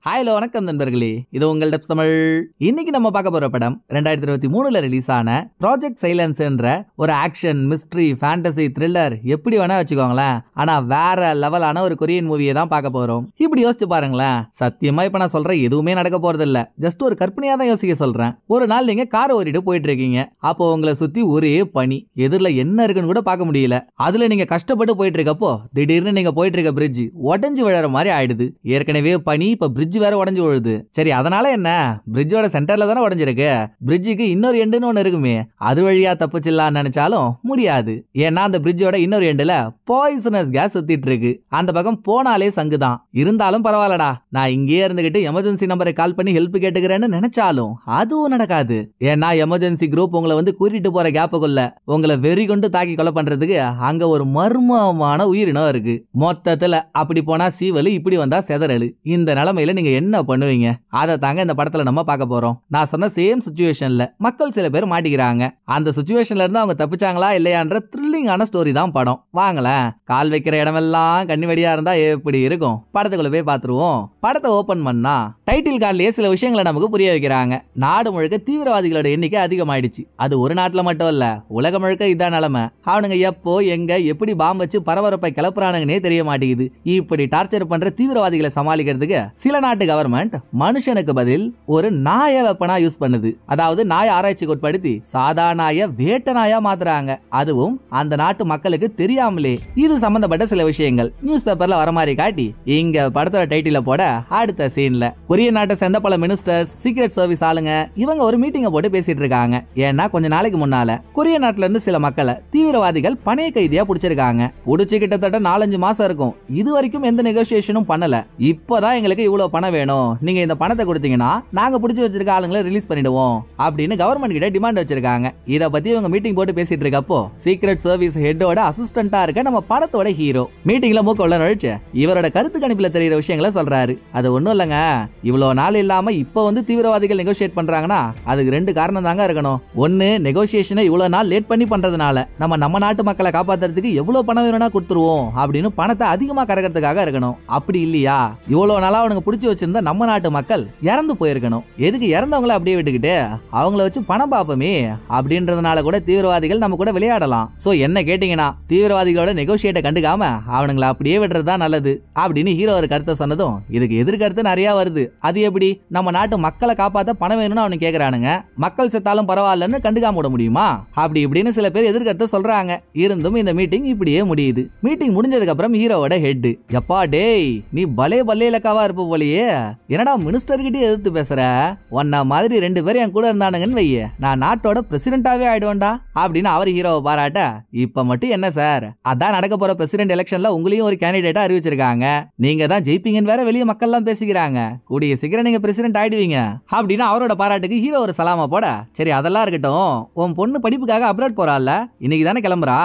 Hello வணக்கம் நண்பர்களே, இது உங்கள் டெப்ஸ் தமிழ். இன்னைக்கு நம்ம பார்க்க போற படம் 2023 ரிலீஸ் ஆன ப்ராஜெக்ட் சைலன்ஸ் என்ற ஒரு ஆக்ஷன் மிஸ்ட்ரி ஃபேண்டசி த்ரில்லர் எப்படி வேணா வச்சுக்கோங்களேன். ஆனா வேற லெவலான ஒரு கொரியன் மூவியை தான் பார்க்க போறோம். இப்படி யோசிச்சு பாருங்களேன். சத்தியமா இப்ப நான் சொல்ற எதுவுமே நடக்க போறது இல்ல, ஜஸ்ட் ஒரு கற்பனையா தான் யோசிக்க சொல்றேன். ஒரு நாள் நீங்க கார் ஓட்டிட்டு போயிட்டு இருக்கீங்க. அப்போ உங்களை சுத்தி ஒரே பனி, எதிரில என்ன இருக்குன்னு கூட பார்க்க முடியல. அதுல நீங்க கஷ்டப்பட்டு போயிட்டு இருக்கப்போ திடீர்னு நீங்க போயிட்டு இருக்க பிரிட்ஜ் உடஞ்சு விழற மாதிரி ஆயிடுது. ஏற்கனவே பனி, இப்ப பிரிட்ஜ் வேற உடைஞ்சு விழுது. சரி, அதனால என்ன, பிரிட்ஜோட சென்டர்ல தானே உடைஞ்சிருக்கு. பிரிட்ஜுக்கு இன்னொரு எண்டுன்னு ஒண்ணு இருக்குமே, அது வழியா தப்பிச்சிடலாம்னு நினைச்சாலும் முடியாது. ஏன்னா அந்த பிரிட்ஜோட இன்னொரு எண்டுல பாய்சனஸ் கேஸ் சுத்திட்டு இருக்கு. அந்த பக்கம் போனாலே சங்குதான். இருந்தாலும் பரவாயில்லடா, நான் இங்கேயே இருந்துகிட்டு எமர்ஜென்சி நம்பரை கால் பண்ணி ஹெல்ப் கேட்டுக்கிறேன்னு நினைச்சாலும் அதுவும் நடக்காது. ஏன்னா எமர்ஜென்சி குரூப் உங்களை வந்து கூட்டிட்டு போற கேப்புக்குள்ள உங்களை வெறி கொண்டு தாக்கி கொலை பண்றதுக்கு அங்க ஒரு மர்மமான உயிரினம் இருக்கு. மொத்தத்துல அப்படி போனா சீவலு, இப்படி வந்தா செதறலு. இந்த நிலைமையில நீங்க என்ன பண்ணுவீங்க? அதை தாங்க இந்த படத்துல நம்ம பார்க்க போறோம். நான் சொன்ன சேம் சிச்சுவேஷன்ல மக்கள் சில பேர் மாட்டிக்கிறாங்க. அந்த சிச்சுவேஷன்ல இருந்து அவங்க தப்பிச்சாங்களா இல்லையான்ற த்ரில்லிங்கான ஸ்டோரி தான் படம். வாங்கலாம், கால் வைக்கிற இடமெல்லாம் கண்ணிவெடியா இருந்தா எப்படி இருக்கும்? படத்துக்குள்ள போய் பார்த்துருவோம். படத்தை ஓபன் பண்ணா டைட்டில் கார்ட்லயே சில விஷயங்களை நமக்கு புரிய வைக்கிறாங்க. நாடு முழுக்க தீவிரவாதிகளோட எண்ணிக்கை அதிகமாயிடுச்சு. அது ஒரு நாட்டுல மட்டும் இல்ல, உலகம் முழுக்க இதான் நிலைமை. அவனுங்க எப்போ எங்க எப்படி பாம்பு வச்சு பரபரப்பை கிளப்புறானுங்கன்னே தெரிய மாட்டேங்குது. இப்படி டார்ச்சர் பண்ற தீவிரவாதிகளை சமாளிக்கிறதுக்கு சில நாட்டு கவர்மெண்ட் மனுஷனுக்கு பதில் ஒரு நாய வெப்பனா யூஸ் பண்ணுது. அதாவது நாய் ஆராய்ச்சிக்கு உட்படுத்தி சாதா நாய வேட்ட நாயா மாத்துறாங்க. அதுவும் அந்த நாட்டு மக்களுக்கு தெரியாமலே. இது சம்பந்தப்பட்ட சில விஷயங்கள் நியூஸ் பேப்பர்ல வர மாதிரி காட்டி இங்க படத்தோட டைட்டில போட அடுத்த சீன்ல கொரிய நாட்டை சேர்ந்த பல மினிஸ்டர்ஸ், சீக்ரெட் சர்வீஸ் ஆளுங்க இவங்க ஒரு மீட்டிங்க போட்டு பேசிட்டு இருக்காங்க. ஏன்னா கொஞ்ச நாளைக்கு முன்னால கொரிய நாட்டுல இருந்து சில மக்களை தீவிரவாதிகள் பணைய கைதியா புடிச்சிருக்காங்க. புடிச்சு கிட்டத்தட்ட 4-5 மாசம் இருக்கும். இது வரைக்கும் எந்த நெகோசியேஷனும் பண்ணல. இப்பதான் எங்களுக்கு இவ்வளவு பணம் வேணும், நீங்க இந்த பணத்தை கொடுத்தீங்கன்னா நாங்க புடிச்சு வச்சிருக்க ஆளுங்களை ரிலீஸ் பண்ணிடுவோம் அப்படின்னு கவர்மெண்ட் கிட்ட டிமாண்ட் வச்சிருக்காங்க. இத பத்தி இவங்க மீட்டிங் போட்டு பேசிட்டு இருக்கப்போ சீக்ரெட் சர்வீஸ் ஹெட்டோட அசிஸ்டண்டா இருக்க நம்ம படத்தோட ஹீரோ மீட்டிங்ல மூக்க உள்ள நுழைச்சு இவரோட கருத்து கணிப்புல தெரியுற விஷயங்களை சொல்றாரு. அது ஒண்ணும் இல்லங்க, இவ்வளவு நாள் இல்லாம இப்ப வந்து தீவிரவாதிகள் நெகோசியேட் பண்றாங்கன்னா அதுக்கு 2 காரணம் தாங்க இருக்கணும். ஒன்னு, நெகோசியேஷனை இவ்வளவு நாள் லேட் பண்ணி பண்றதுனால நம்ம நாட்டு மக்களை காப்பாத்துறதுக்கு எவ்வளவு பணம் வேணும்னா கொடுத்துருவோம் அப்படின்னு பணத்தை அதிகமா கறக்கிறதுக்காக இருக்கணும். அப்படி இல்லையா, இவ்வளவு நாளா அவனுக்கு பிடிச்சி வச்சிருந்த நம்ம நாட்டு மக்கள் இறந்து போயிருக்கணும். எதுக்கு இறந்தவங்களை அப்படியே விட்டுக்கிட்டு அவங்கள வச்சு பணம் பாப்பமே அப்படின்றதுனால கூட தீவிரவாதிகள் நம்ம கூட விளையாடலாம். சோ என்ன கேட்டீங்கன்னா தீவிரவாதிகளோட நெகோசியேட்டை கண்டுக்காம அவனுங்களை அப்படியே விடுறதுதான் நல்லது அப்படின்னு ஹீரோ ஒரு கருத்தை சொன்னதும் இதுக்கு எதிர்கருத்து நிறைய வருது. அது எப்படி, நம்ம நாட்டு மக்களை காப்பாத்த பணம் வேணும்னு அவனு கேக்குறானுங்க, மக்கள் செத்தாலும் பரவாயில்லன்னு கண்டுக்காம விட முடியுமா? அப்படி இப்படின்னு சில பேர் எதிர்கருத்தை சொல்றாங்க. இருந்தும் இந்த மீட்டிங் இப்படியே முடியுது. மீட்டிங் முடிஞ்சதுக்கு அப்புறம் ஹீரோவோட ஹெட், எப்பா டேய் நீ பலே இலக்காவா இருப்ப போலயே, என்னடா மினிஸ்டர் கிட்டே எதிர்த்து பேசுற, ஒன்ன மாதிரி 2 பேர் என் கூட இருந்தானுங்கன்னு வைய நான் நாட்டோட பிரசிடென்டாவே ஆயிடுவேன்டா அப்படின்னு அவர் ஹீரோவை பாராட்ட, இப்ப மட்டும் என்ன சார், அதான் நடக்க போற பிரசிடென்ட் எலெக்ஷன்ல உங்களையும் ஒரு கேண்டிடேட்டா அறிவிச்சிருக்காங்க, நீங்க தான் ஜெயிப்பீங்கன்னு வேற வெளியே மக்கள் எல்லாம் பேசிக்கிறாங்க, கூடிய சீக்கிரம் நீங்க பிரசிடென்ட் ஆயிடுவீங்க அப்படின்னு அவரோட பாராட்டுக்கு ஹீரோ ஒரு சலாமா போட, சரி அதெல்லாம் இருக்கட்டும், உன் பொண்ணு படிப்புக்காக அப்ராட் போறாள்ல, இன்னைக்கு தானே கிளம்புறா,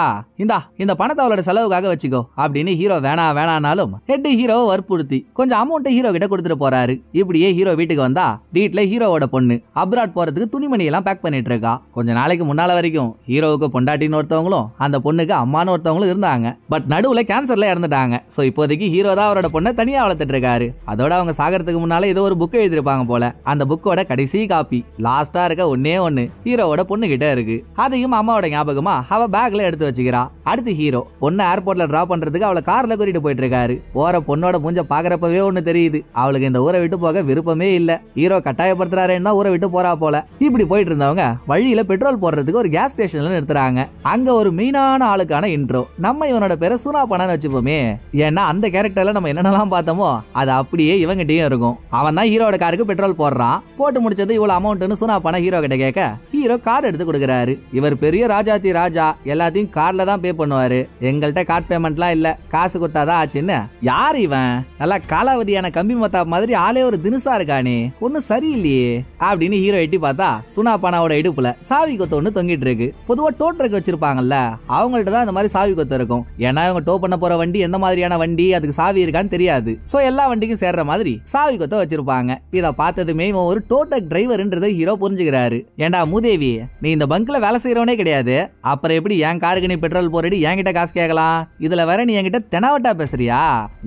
இந்த பணத்தை அவளோட செலவுக்காக வச்சுக்கோ அப்படின்னு ஹீரோ வேணானாலும் ஹெட் ஹீரோ வற்புறுத்தி கொஞ்சம் அமௌண்ட் ஹீரோ கிட்ட கொடுத்துட்டு போறாரு. இப்படியே ஹீரோ வீட்டுக்கு வந்தா வீட்டுல ஹீரோவோட பொண்ணு அப்ராட் போறதுக்கு துணிமணி எல்லாம் பேக் பண்ணிட்டு இருக்கா. கொஞ்ச நாளைக்கு முன்னால வரைக்கும் ஹீரோவுக்கு பொண்டாட்டின்னு ஒருத்தவங்களும் அந்த பொண்ணுக்கு அம்மான்னு ஒருத்தவங்களும் இருந்தாங்க. பட் நடுவுல கேன்சர்ல இறந்துட்டாங்க. சோ இப்போதைக்கு ஹீரோ தான் அவரோட பொண்ணை தனியா வளர்த்துட்டு இருக்காரு. அதோட அவங்க சாகறதுக்கு முன்னால ஏதோ ஒரு புக் எழுதிருப்பாங்க போல. அந்த புக்கோட கடைசி காப்பி லாஸ்டா இருக்க ஒண்ணு ஹீரோவோட பொண்ணு கிட்ட இருக்கு. அதையும் அம்மாவோட ஞாபகமா அவ பேக்ல எடுத்து வச்சுக்கிறா. அடுத்து ஹீரோ பொண்ணு ஏர்போர்ட்ல டிராப் பண்றதுக்கு அவளை கார்ல கூட்டிட்டு போயிட்டு இருக்காரு. போற பொண்ணோட மூஞ்ச பாக்குறப்பவே ஒண்ணு தெரியுது, அவளுக்கு இந்த ஊரை விட்டு போக விருப்பமே இல்ல. ஹீரோ கட்டாயப்படுத்துறாருன்னா ஊரை விட்டு போறா போல. இப்படி போயிட்டு இருந்தவங்க வழியில பெட்ரோல் போடுறதுக்கு ஒரு கேஸ் ஸ்டேஷன்ல நிறுத்துறாங்க. அங்க ஒரு மெயினான ஆளுக்கான இன்ட்ரோ, நம்ம இவனோட பேரை சுனாபனான்னு வச்சுப்போமே. ஏன்னா அந்த கேரக்டர்ல நம்ம என்னென்னலாம் பார்த்தோமோ அது அப்படியே இவங்கிட்டயும் இருக்கும். அவன் தான் ஹீரோட காருக்கு பெட்ரோல் போடுறான். போட்டு முடிச்சது இவ்வளவு அமௌண்ட்னு சுனாபனா ஹீரோ கிட்ட கேட்க ஹீரோ கார்டு எடுத்து கொடுக்குறாரு. இவர் பெரிய ராஜாதி ராஜா, எல்லாத்தையும் கார்டுல தான் பே பண்ணுவாரு, எங்கள்கிட்ட கார்டு பேமெண்ட்லாம் இல்ல, காசு கொடுத்தாதான் ஆச்சுன்னு. யார் இவன், நல்லா காலாவதியான கம்பி மத்தா மாதிரி ஆளே ஒரு தினுசா இருக்கானே, ஒன்னும் சரியில்லையே அப்படின்னு ஹீரோ எட்டி பார்த்தா சுனாபனாவோட இடுப்புல சாவி கொத்து ஒண்ணு தொங்கிட்டு இருக்கு. பொதுவா டோ ட்ரக் வச்சிருப்பாங்கல்ல, அவங்கள்ட்ட தான் இந்த மாதிரி சாவி கொத்து இருக்கும். ஏன்னா இவங்க டோ பண்ண போற வண்டி எந்த மாதிரியான வண்டி, அதுக்கு சாவி இருக்கான்னு தெரியாது. சோ எல்லா வண்டிக்கும் சேர்ற மாதிரி சாவி கொத்த வச்சிருப்பாங்க. இத பார்த்ததுமே இவன் ஒரு டோ ட்ரக் டிரைவர்ன்றதை ஹீரோ புரிஞ்சுக்கிறாரு. ஏண்டா மூதேவி, நீ இந்த பங்க்ல வேலை செய்யறவனே கிடையாது, அப்புறம் எப்படி என் காருக்கு நீ பெட்ரோல் போறடி என்கிட்ட காசு கேட்கலாம்? இதுல வேற நீ என்கிட்ட தெனாவட்டா பேசுறியா?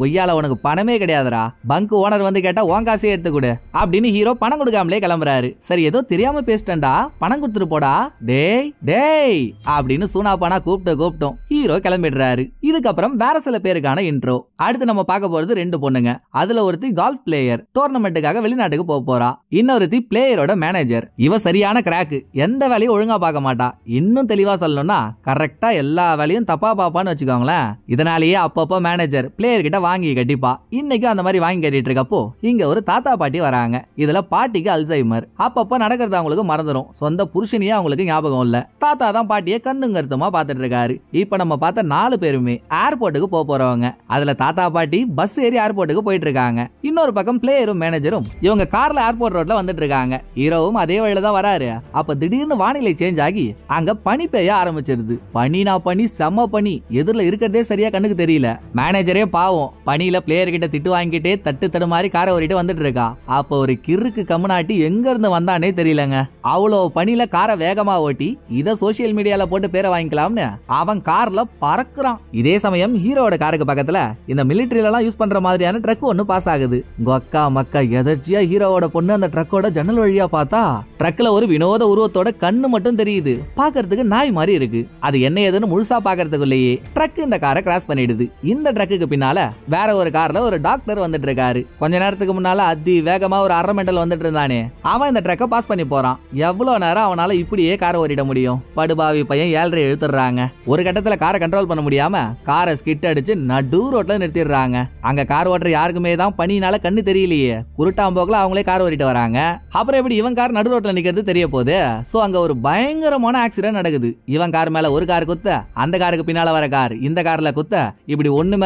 ஒய்யால உனக்கு பணமே கிடையாதுடா, பங்க் ஓனர் ஓனர் வந்து கேட்டா உன் காசே எடுத்து கொடு அப்படின்னு ஹீரோ பணம் கொடுக்காமலே கிளம்புறாரு. சரி ஏதோ தெரியாம பேசிட்டேன்டா, பணம் கொடுத்துட்டு போடா டேய் டேய் அப்படின்னு சூனாபானா கூப்பிட்டோம் ஹீரோ கிளம்பிடுறாரு. இதுக்கப்புறம் வேற சில பேருக்கான இன்ட்ரோ. அடுத்து நம்ம பார்க்க போறது 2 பொண்ணுங்க. அதுல ஒருத்தி கால்ஃப் பிளேயர், டோர்னமெண்ட்டுக்காக வெளிநாட்டுக்கு போறா. இன்னொருத்தி பிளேயரோட மேனேஜர். இவ சரியான கிராக்கு, எந்த வேலையும் ஒழுங்கா பார்க்க மாட்டா. இன்னும் தெளிவா சொல்லணும்னா கரெக்டா எல்லா வேலையும் தப்பா பாப்பான்னு வச்சுக்கோங்களேன். இதனாலேயே அப்பப்போ மேனேஜர் பிளேயர் கிட்ட வாங்கி கட்டிப்பா. இன்னைக்கு அந்த மாதிரி வாங்கி கட்டிட்டு இருக்கப்போ இங்க ஒரு தாத்தா பாட்டி வராங்க. இதுல பாட்டிக்கு அல்சைமர், அப்பப்ப நடக்கிறது அவங்களுக்கு மறந்துடும். சொந்த புருஷனையே அவங்களுக்கு ஞாபகம் இல்ல. தாத்தா தான் பாட்டியை கண்ணுங்கருத்துமா பாத்துட்டு இருக்காரு. இப்ப நம்ம பார்த்த 4 பேருமே ஏர்போர்ட்டுக்கு போறவங்க. அதுல தாத்தா பாட்டி பஸ் ஏறி ஏர்போர்ட்டுக்கு போயிட்டு இருக்காங்க. இன்னொரு பக்கம் பிளேயரும் மேனேஜரும் இவங்க கார்ல ஏர்போர்ட் ரோட்ல வந்துட்டு இருக்காங்க. ஹீரோவும் அதே வழியில தான் வராரு. அப்ப திடீர்னு வானிலை சேஞ்ச் ஆகி அங்க பனி பெய்ய ஆரம்பிச்சிருது. பனினா பனி, செம்ம பனி, எதிரில இருக்கிறதே சரியா கண்ணுக்கு தெரியல. மேனேஜரே பாவம் பனியில பிளேயர் கிட்ட திட்டு வாங்கிட்டே தட்டு தடுமாறி காரை ஓட்டிட்டு வந்துட்டு இருக்கா. அப்ப ஒரு கிறுக்கு கம்முனாட்டி எங்க இருந்து வந்தானே தெரியலங்க. அவ்வளோ பனியில காரை வேகமா ஓட்டி இத சோசியல் மீடியால போட்டு பேரை வாங்கிக்கலாம்னு அவன் கார்ல பறக்குறான். இதே சமயம் ஹீரோட காருக்கு பக்கத்துல இந்த மிலிட்டரியில எல்லாம் யூஸ் பண்ற மாதிரியான ட்ரக் ஒன்னு பாஸ் ஆகுது. கொக்கா மக்கா எதர்ச்சியா ஹீரோவோட பொண்ணு அந்த ட்ரக்கோட ஜன்னல் வழியா பார்த்தா ட்ரக்ல ஒரு வினோத உருவத்தோட கண்ணு மட்டும் தெரியுது. பாக்குறதுக்கு நாய் மாதிரி இருக்கு. அது என்ன ஏதுன்னு முழுசா பாக்குறதுக்குள்ளேயே ட்ரக் இந்த காரை கிராஸ் பண்ணிடுது. இந்த ட்ரக்குக்கு பின்னால வேற ஒரு கார்ல ஒரு டாக்டர் வந்துட்டு இருக்காரு. கொஞ்ச நேரத்துக்கு முன்னால அதி வேகமா ஒரு அரை மெண்டல் வந்துட்டு இருந்தானே, அவன் இந்த ட்ரக்கை பாஸ் பண்ணி போறான். எவ்வளவு நேரம் அவனால இப்படியே காரை ஓட்டிட முடியும்? படுபாவி பையன் 7:30 எழுத்துறாங்க. ஒரு கட்டத்துல காரை கண்ட்ரோல் பண்ண முடியாம காரை ஸ்கிட் அடிச்சு நடு ரோட்ல நிறுத்திடுறாங்க. அங்க கார் ஓட்டுற யாருக்குமே தான் பனினால கண்ணு தெரியலையே. குருட்டாம்போக்குல அவங்களே கார் ஓட்டிட்டு வராங்க. அப்புறம் எப்படி இவன் கார் நடு ரோட்ல நிக்கிறது தெரிய போகுது. சோ அங்க ஒரு பயங்கரமான ஆக்சிடென்ட் நடக்குது. இவன் கார் மேல ஒரு கார் குத்த, அந்த காருக்கு பின்னால வர கார் இந்த கார்ல குத்த, இப்படி ஒண்ணு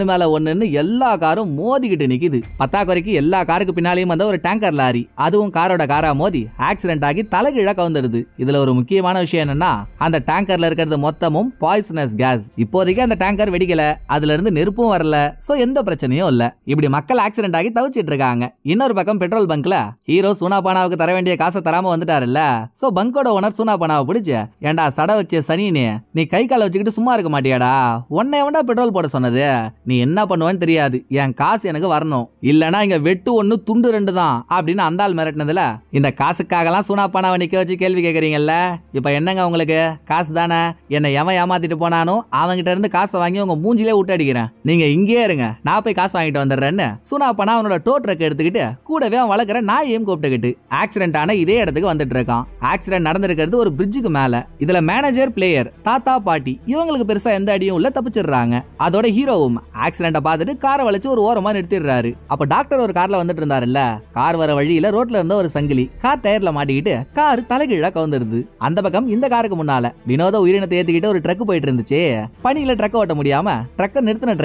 மேல ஒண்ணுன்னு எல்லா காரும் மோதிக்கிட்டு நிக்குது. பத்தாக்குறைக்கு எல்லா காருக்கு பின்னாலையும் வந்த ஒரு டேங்கர் லாரி, அதுவும் காரோட காரா மோதி ஆக்சிடென்ட் ஆகி தலைகீழ கவுந்துடுது. இதுல ஒரு முக்கியமான விஷயம் என்னன்னா, அந்த டேங்கர்ல இருக்கிறது மொத்தமும் பாய்சனஸ் கேஸ். இப்போதைக்கு அந்த டேங்கர் வெடிக்கல, அதுல இருந்து நெருப்பும் வரல. சோ எந்த பிரச்சனையும் இல்ல. இப்படி மக்கள் ஆக்சிடென்ட் ஆகி தவிச்சிட்டு இருக்காங்க. இன்னொரு பக்கம் பெட்ரோல் பங்க்ல ஹீரோ சூனாபானாவுக்கு தர வேண்டிய காசை தராம வந்துட்டாருல்ல. சோ பங்கோட ஓனர் சூனாபானாவை பிடிச்சு, ஏண்டா சட வச்ச சனினே, நீ கை கால வச்சுக்கிட்டு சும்மா இருக்க மாட்டியாடா? உன்னை எவன்டா பெட்ரோல் போட சொன்னது? நீ என்ன பண்ணுவேன்னு தெரியாது, என் காசு எனக்கு வரணும், இல்லனா இங்க வெட்டு 1 துண்டு 2 தான் அப்படின்னு அந்த ஆள் மிரட்டினதுல, இந்த காசுக்காகலாம் சூனாபானாவை நிக்க வச்சு கேள்வி கேக்குறீங்கல்ல, இப்ப என்னங்க உங்களுக்கு காசு தானே? என்னை எவன் ஏமாத்திட்டு போனானோ அவங்கிட்ட இருந்து காசை வாங்கி உங்க மூஞ்சிலே விட்டு அடிக்கிறேன், நீங்க இங்கே இருங்க, நான் போய் காசு வாங்கிட்டு வந்துடுறேன்னு சூனாபானா அவனோட டோ ட்ரக் எடுத்துக்கிட்டு கூடவே அவன் வளர்க்குற நாயையும் கூப்பிட்டுக்கிட்டு ஆக்சிடென்ட் ஆன இதே இடத்துக்கு வந்துட்டு இருக்கான். ஆக்சிடென்ட் நடந்திருக்கிறது ஒரு பிரிட்ஜுக்கு மேல. இதுல மேனேஜர், பிளேயர், தாத்தா, பாட்டி இவங்களுக்கு பெருசா எந்த அடியும் உள்ள தப்பிச்சிடுறாங்க. அதோட ஹீரோவும் ஆக்சிடென்ட பார்த்துட்டு காரை வளைச்சு ஒரு ஓரமா நிறுத்திடுறாரு. அப்ப டாக்டர் ஒரு கார்ல வந்துட்டு இருந்தாருல்ல, கார் வர வழியில ரோட்ல இருந்த ஒரு சங்கிலி கார் டயர்ல மாட்டிக்கிட்டு கார் தலைகீழா கவுந்துருது. அந்த பக்கம் இந்த காருக்கு முன்னால வினோத உயிரினத்தை ஏத்திக்கிட்டு ஒரு ட்ரக் போயிட்டு இருந்துச்சு. பனியில ட்ரக் ஓட்ட முடியாம ட்ரக்க நிறுத்தின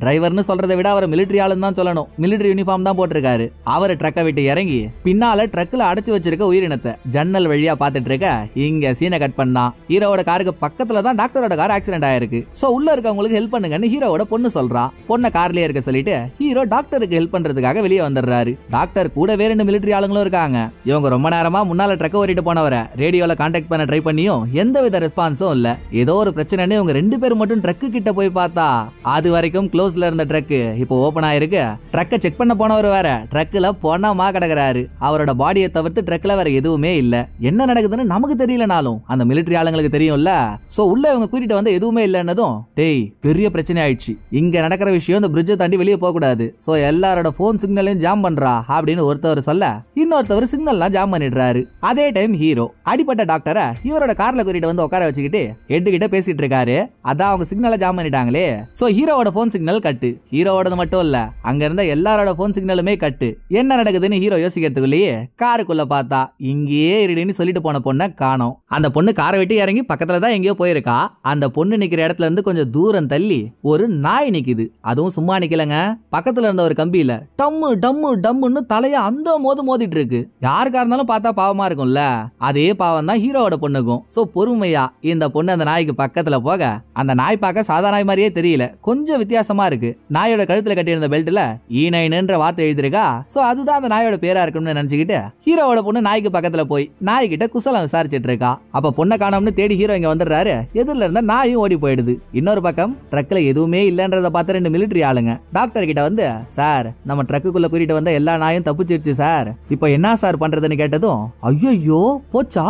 டிரைவர்னு சொல்றதை விட அவர் மிலிட்டரி ஆளுன்னு தான் சொல்லணும். மிலிட்டரி யூனிஃபார்ம் தான் போட்டிருக்காரு. அவர் ட்ரக்கை விட்டு இறங்கி பின்னால ட்ரக்ல அடைச்சு வச்சிருக்க உயிரினத்தை ஜன்னல் வழியா பாத்துட்டு இருக்க இங்க சீனை கட் பண்ணா. ஹீரோவோட காருக்கு பக்கத்துல தான் டாக்டரோட கார் ஆக்சிடென்ட் ஆயிருக்கு. சோ உள்ள இருக்கவங்களுக்கு ஹெல்ப் பண்ணுங்கன்னு ஹீரோவோட பொண்ணு சொல்றா. பொண்ணை கார்லயே இருக்க சொல்லிட்டு ஹீரோ டாக்டருக்கு ஹெல்ப் பண்றதுக்காக வெளியே வந்துடுறாரு. டாக்டர் கூட வேற 2 மிலிட்டரி ஆளுங்களும் இருக்காங்க. இவங்க ரொம்ப நேரமா முன்னால ட்ரக் ஓட்டிட்டு போனவரை ரேடியோல கான்டாக்ட் பண்ண ட்ரை பண்ணியும் எந்தவித ரெஸ்பான்ஸும் இல்ல. ஏதோ ஒரு பிரச்சனைன்னு இவங்க 2 பேரும் மட்டும் ட்ரக்கு கிட்ட போய் பார்த்தா அது வரைக்கும் க்ளோஸ்ல இருந்த ட்ரக் இப்போ ஓபன் ஆயிருக்கு. ட்ரக்கை செக் பண்ண போனவர் வேற ட்ரக்ல பொண்ணாமா கிடக்குறாரு. அவரோட பாடியை தவிர்த்து ட்ரக்ல வேற எதுவுமே இல்ல. என்ன நடக்குதுன்னு நமக்கு தெரியலனாலும் அந்த மிலிட்டரி ஆளுங்களுக்கு தெரியும்ல. சோ உள்ள இவங்க கூட்டிட்டு வந்து எதுவுமே இல்லன்னதும், டேய் பெரிய பிரச்சனை ஆயிடுச்சு, இங்க நடக்கிற விஷயம் இந்த பிரிட்ஜை தாண்டி வெளியே போக கூடாது, சோ எல்லாரோட போன் சிக்னலையும் ஜாம் பண்றா அப்படின்னு ஒருத்தவர் சொல்ல, இன்னொருத்தவர் சிக்னல்லாம் ஜாம் பண்ணிடுறாரு. அதே டைம் ஹீரோ அடிப்பட்ட டாக்டரை இவரோட கார்ல கூட்டிட்டு வந்து உட்கார வச்சுக்கிட்டு ஹெட் கிட்ட பேசிட்டு இருக்காரு. அதான் அவங்க சிக்னலை ஜாம் பண்ணிட்டாங்களே. சோ ஹீரோவோட போன் சிக்னல் கட்டு. ஹீரோவோட மட்டும் இல்ல, அங்க இருந்த எல்லாரோட போன் சிக்னலுமே கட்டு. என்ன நடக்குதுன்னு ஹீரோ யோசிக்கிறதுக்குள்ளேயே காருக்குள்ள பார்த்தா இங்கேயே இருடின்னு சொல்லிட்டு போன பொண்ணை காணோம். அந்த பொண்ணு காரை விட்டு இறங்கி பக்கத்துல தான் எங்கேயோ போயிருக்கா. அந்த பொண்ணு நிக்கிற இடத்துல இருந்து கொஞ்சம் தூரம் தள்ளி ஒரு நாய் நிக்குது. அதுவும் சும்மா நிக்கலங்க, பக்கத்துல இருந்த ஒரு கம்பியில டம்மு டம்மு டம்முன்னு தலைய அந்த மோதிட்டு இருக்கு. யாருக்கா இருந்தாலும் பார்த்தா பாவமா இருக்கும்ல, அதே பாவம் தான் ஹீரோவோட பொண்ணுக்கும். சோ பொறுமையா இந்த பொண்ணு அந்த நாய்க்கு பக்கத்துல போக, அந்த நாய் பார்க்க சாதாரண நாய் மாதிரியே தெரியல, கொஞ்சம் வித்தியாசமா இருக்கு. நாயோட கழுத்துல கட்டியிருந்த பெல்ட்ல ஈனைன்ற வார்த்தை எழுதிருக்கா. சோ அதுதான் அந்த நாயோட பேரா இருக்கும்னு நினைச்சுக்கிட்டு ஹீரோவோட பொண்ணு நாய்க்கு பக்கத்துல போய் நாய் கிட்ட குசலம் விசாரிச்சிட்டு இருக்கா. அப்ப பொண்ணை காணோம்னு தேடி ஹீரோ இங்க வந்துடுறாரு. எதிரில இருந்த நாயும் ஓடி போயிடுது. இன்னொரு பக்கம் ட்ரக்ல எதுவுமே இல்லன்றத பார்த்த 2 மிலிட்டரி ஆளுங்க டாக்டர் கிட்ட வந்து, சார் சார், நம்ம ட்ரக்குக்குள்ள கூட்டிட்டு வந்த எல்லா நாயும் தப்பிச்சிருச்சு சார், இப்போ என்ன சார் பண்றதுன்னு கேட்டதும், ஐயோ போச்சா,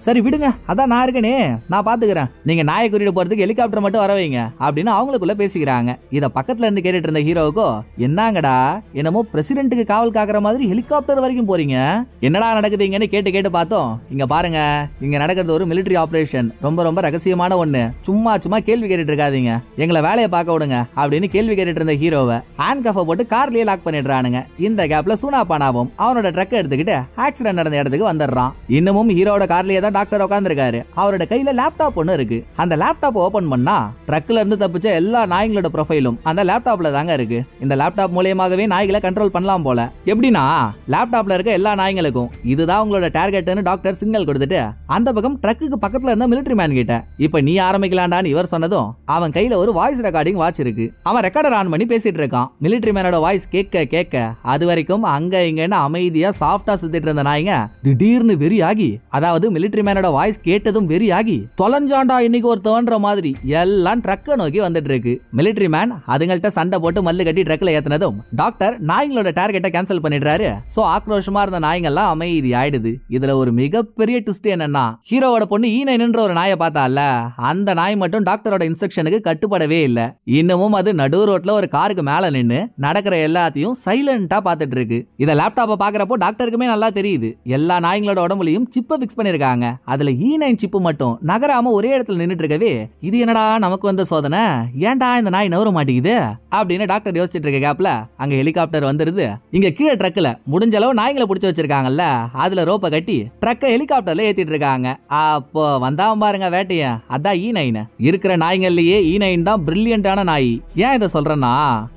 சரி விடுங்க, அதான் நான் இருக்கனே, நான் பாத்துக்கிறேன், நீங்க நாயை கூட்டிட்டு போறதுக்கு ஹெலிகாப்டர் மட்டும் வர வைங்க அப்படின்னு அவங்களுக்குள்ள பேசிக்கிறாங்க. இத பக்கத்துல இருந்து கேட்டுட்டு இருந்த ஹீரோவுக்கோ, என்னங்கடா என்னமோ பிரசிடென்ட்டுக்கு காவல் காக்குற மாதிரி ஹெலிகாப்டர் வரைக்கும் போறீங்க, என்னடா நடக்குதுங்கன்னு கேட்டு கேட்டு பார்த்தோம். இங்க பாருங்க, இங்க நடக்கிறது ஒரு மிலிட்டரி ஆபரேஷன், ரொம்ப ரொம்ப ரகசியமான ஒண்ணு, சும்மா சும்மா கேள்வி கேட்டுட்டு இருக்காதீங்க, எங்களை வேலையை பார்க்க விடுங்க அப்படின்னு கேள்வி கேட்டுட்டு இருந்த ஹீரோவை ஹேண்ட் கஃபை போட்டு கார்லயே லாக் பண்ணிடுறானுங்க. இந்த கேப்ல சூனாபானாவும் அவனோட ட்ரக் எடுத்துக்கிட்டு ஆக்சிடென்ட் நடந்த இடத்துக்கு வந்துடுறான். இன்னமும் ஹீரோட கார்லயே தான் டாக்டர் உட்கார்ந்திருக்காரு. அவரோட கையில லேப்டாப் ஒன்னு இருக்கு. அந்த லேப்டாப் ஓபன் பண்ணா ட்ரக்ல இருந்து தப்பிச்ச எல்லா நாய்களோட ப்ரொஃபைலும் அந்த லேப்டாப்ல தாங்க இருக்கு. இந்த லேப்டாப் மூலமாகவே நாய்களை கண்ட்ரோல் பண்ணலாம் போல. எப்படின்னா லேப்டாப்ல இருக்க எல்லா நாய்களுக்கும் இதுதான் உங்களோட டார்கெட்னு டாக்டர் சிக்னல் கொடுத்துட்டு அந்த பக்கம் ட்ரக்குக்கு பக்கத்துல இருந்த மிலிட்டரி மேன் கிட்ட, இப்ப நீ ஆரம்பிக்கலாம்டான்னு இவர் சொன்னதும் அவன் கையில ஒரு வாய்ஸ் ரெக்கார்டிங் வாட்ச் இருக்கு. அவன் ரெக்கார்டர் ஆன் பண்ணி பேசிட்டு இருக்கான். மிலிட்டரி மேனோட வாய்ஸ் கேட்க கேட்க அது வரைக்கும் அங்க இங்கன்னு அமைதியா சாஃப்டா சுத்திட்டு இருந்த நாய்ங்க திடீர்னு வெறியாகி, அதாவது மிலிட்டரி மேனோட வாய்ஸ் கேட்டதும் வெறியாகி, தொலைஞ்சாண்டா இன்னைக்கு ஒரு தோன்ற மாதிரி எல்லாம் ட்ரக்க நோக்கி வந்துட்டு இருக்கு. மிலிட்டரி மேன் அதுங்கள்ட்ட சண்டை போட்டு மல்லு கட்டி ட்ரக்ல ஏத்துனதும் டாக்டர் நாய்களோட டார்கெட்டை கேன்சல் பண்ணிடுறாரு. சோ ஆக்ரோஷமா இருந்த நாய்ங்கெல்லாம் அமைதி ஆயிடுது. இதுல ஒரு மிகப்பெரிய ட்விஸ்ட் என்னன்னா, ஹீரோவோட பொண்ணு ஈனைன்ற ஒரு நாயை பார்த்தால, அந்த நாய் மட்டும் டாக்டரோட இன்ஸ்ட்ரக்ஷனுக்கு கட்டுப்படவே இல்ல. இன்னமும் அது நடு ரோட்ல ஒரு காருக்கு மேல நின்னு நடக்கிற எல்லாத்தையும் சைலண்டா பாத்துட்டு இருக்கு. இத லேப்டாப்ப பாக்குறப்போ டாக்டருக்குமே நல்லா தெரியுது. எல்லா நாய்களோட உடம்புலயும் சிப்பை ஃபிக்ஸ் பண்ணிருக்காங்க. அதுல E9 சிப்பு மட்டும் நகராம ஒரே இடத்துல நின்னுட்டு இருக்கவே, இது என்னடா நமக்கு வந்த சோதனை, ஏன்டா இந்த நாய் நவர மாட்டேங்குது அப்படின்னு டாக்டர் யோசிச்சுட்டு இருக்க கேப்ல அங்க ஹெலிகாப்டர் வந்துருது. இங்க கீழே ட்ரக்ல முடிஞ்ச அளவு நாய்களை பிடிச்சு வச்சிருக்காங்கல்ல, அதுல ரோப்ப கட்டி ட்ரக்க ஹெலிகாப்டர்ல ஏத்திட்டு இருக்காங்க. அப்போ வந்தாம பாருங்க வேட்டைய, அதான் E9. இருக்கிற நாய்கள்லயே E9 தான் பிரில்லியண்டான நாய். ஏன் இதை சொல்றேன்னா,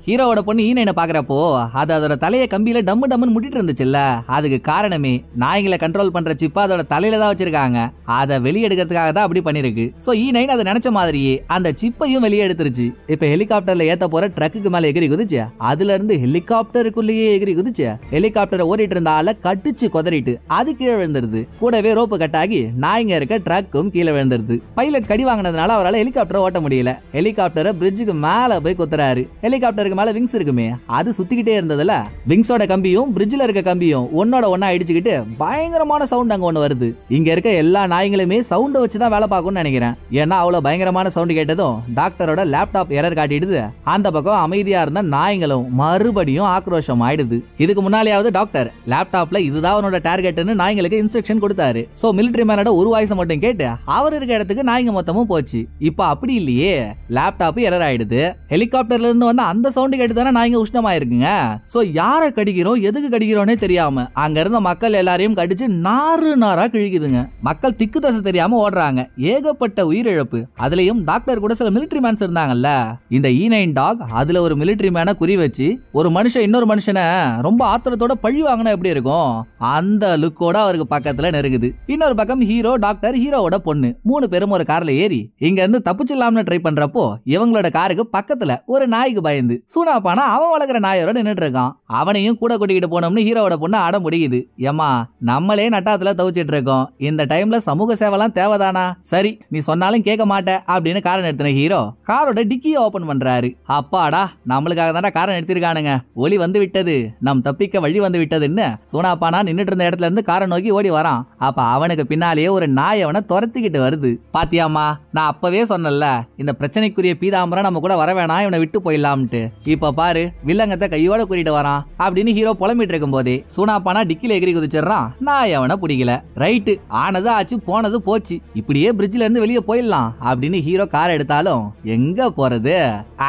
ஹீரோவோட பொண்ணு E9 பாக்குறப்போ அது அதோட தலைய கம்பியில டம்மு டம்முன்னு முட்டிட்டு இருந்துச்சுல்ல, அதுக்கு காரணமே நாய்களை கண்ட்ரோல் பண்ற சிப்பா அதோட தலையில தான் வச்சிருக்காங்க. அதை வெளியெடுக்கிறதுக்காக தான் அப்படி பண்ணிருக்கு. சோ E9 அதை நினைச்ச மாதிரியே அந்த சிப்பையும் வெளியே எடுத்துருச்சு. இப்ப ஹெலிகாப்டர்ல ஏத்த போற ட்ரக்குக்கு மேல எகிரி குதிச்சு, அதுல இருந்து ஹெலிகாப்டருக்குள்ளேயே எகிரி குதிச்சு ஹெலிகாப்டரை ஓடிட்டு இருந்த ஆள கட்டிச்சு கொதறிட்டு அது கீழே விழுந்துருது. கூடவே ரோப்பு கட்டாகி நாய்ங்க இருக்க ட்ரக்கும் கீழே விழுந்துருது. பைலட் கடி வாங்கினதுனால அவரால் ஹெலிகாப்டரை ஓட்ட முடியல. ஹெலிகாப்டரை பிரிட்ஜுக்கு மேல போய் குத்துறாரு. ஹெலிகாப்டருக்கு மேல விங்ஸ் இருக்குமே, அது சுத்திக்கிட்டே இருந்ததுல விங்ஸோட கம்பியும் பிரிட்ஜ்ல இருக்க கம்பியும் ஒன்னோட ஒன்னா இடிச்சுக்கிட்டு பயங்கரமான சவுண்ட் அங்க ஒண்ணு வருது. இங்க இருக்க எல்லா நாய்களுமே சவுண்ட வச்சுதான் வேலை பார்க்கும்னு நினைக்கிறேன். ஏன்னா அவ்வளவு பயங்கரமான சவுண்ட் கேட்டதும் டாக்டரோட லேப்டாப் எரர் காட்டிடுது. அந்த பக்கம் அமைதியா இருந்த நாய்களும் மறுபடியும் ஆக்ரோஷம் ஆயிடுது. இதுக்கு முன்னாலேயாவது டாக்டர் லேப்டாப்ல இதுதான் அவனோட டார்கெட்னு நாய்களுக்கு இன்ஸ்ட்ரக்ஷன் கொடுத்தாரு. சோ மிலிட்டரி மேனோட ஒரு வாய்ஸ் மட்டும் கேட்டு அவர் இருக்க இடத்துக்கு நாய்ங்க மொத்தமும் போச்சு. இப்ப அப்படி இல்லையே, லேப்டாப் எரர் ஆயிடுது. ஹெலிகாப்டர்ல இருந்து வந்து அந்த சவுண்ட் கேட்டு தானே நாய்ங்க உஷ்ணமாயிருக்குங்க. சோ யார கடிக்கிறோம் எதுக்கு கடிக்கிறோம்னே தெரியாம அங்க இருந்த மக்கள் எல்லாரையும் கடிச்சு நாறு நாரா கிழிக்குதுங்க. மக்கள் திக்கு தசை தெரியாம ஓடுறாங்க. ஏகப்பட்ட உயிரிழப்பு. அதுலயும் டாக்டர் கூட சில மிலிட்டரி மேன்ஸ் இருந்தாங்கல்ல. இந்த E9 டாக் அதுல ஒரு மிலிட்டரி மேனை குறி வச்சு ஒரு மனுஷன் இன்னொரு மனுஷனை ரொம்ப ஆத்திரத்தோட பழி வாங்கினா எப்படி இருக்கும், அந்த லுக்கோட அவருக்கு பக்கத்துல நெருங்குது. இன்னொரு பக்கம் ஹீரோ, டாக்டர், ஹீரோவோட பொண்ணு 3 பேரும் ஒரு கார்ல ஏறி இங்க இருந்து தப்பிச்சிடலாம்னு ட்ரை பண்றப்போ இவங்களோட காருக்கு பக்கத்துல ஒரு நாய்க்கு பயந்து சூனாப்பானா அவன் வளர்க்குற நாயோட நின்னுட்டு இருக்கான். அவனையும் கூட கூட்டிக்கிட்டு போனோம்னு ஹீரோவோட பொண்ணு அடம் முடியுது. ஏமா நம்மளே நட்டாத்துல தவிச்சிட்டு இருக்கோம், இந்த டைம்ல சமூக சேவெல்லாம் தேவைதானா, சரி நீ சொன்னாலும் கேட்க மாட்ட அப்படின்னு காரை நிறுத்தின ஹீரோ காரோட டிக்கியை ஓபன் பண்றாரு. அப்பாடா நம்மளுக்காக தானே காரை நிறுத்திருக்கானுங்க, ஒளி வந்து விட்டது, நம் தப்பிக்க வழி வந்து விட்டதுன்னு சூனாப்பானா நின்னுட்டு இருந்த இடத்துல இருந்து காரை நோக்கி ஓடி வரான். அப்ப அவனுக்கு பின்னாலேயே ஒரு நாய் அவனை துரத்திக்கிட்டு வருது. பாத்தியாமா, நான் அப்பவே சொன்னல இந்த பிரச்சனைக்குரிய பீதாம்பரம் நம்ம கூட வர வேணாம், இவனை விட்டு போயிடலாம்ட்டு. இப்ப பாரு வில்லங்கத்தை கையோட கூட்டிட்டு வரான் அப்படின்னு ஹீரோ புலம்பிட்டு இருக்கும் போதே சூனாப்பானா டிக்கில எகிரி குதிச்சிடறான். நாய் அவனை பிடிக்கல. ரைட்டு, ஆனது ஆச்சு போனது போச்சு, இப்படியே பிரிட்ஜ்ல இருந்து வெளியே போயிடலாம் அப்படின்னு ஹீரோ கார் எடுத்தாலும் எங்க போறது,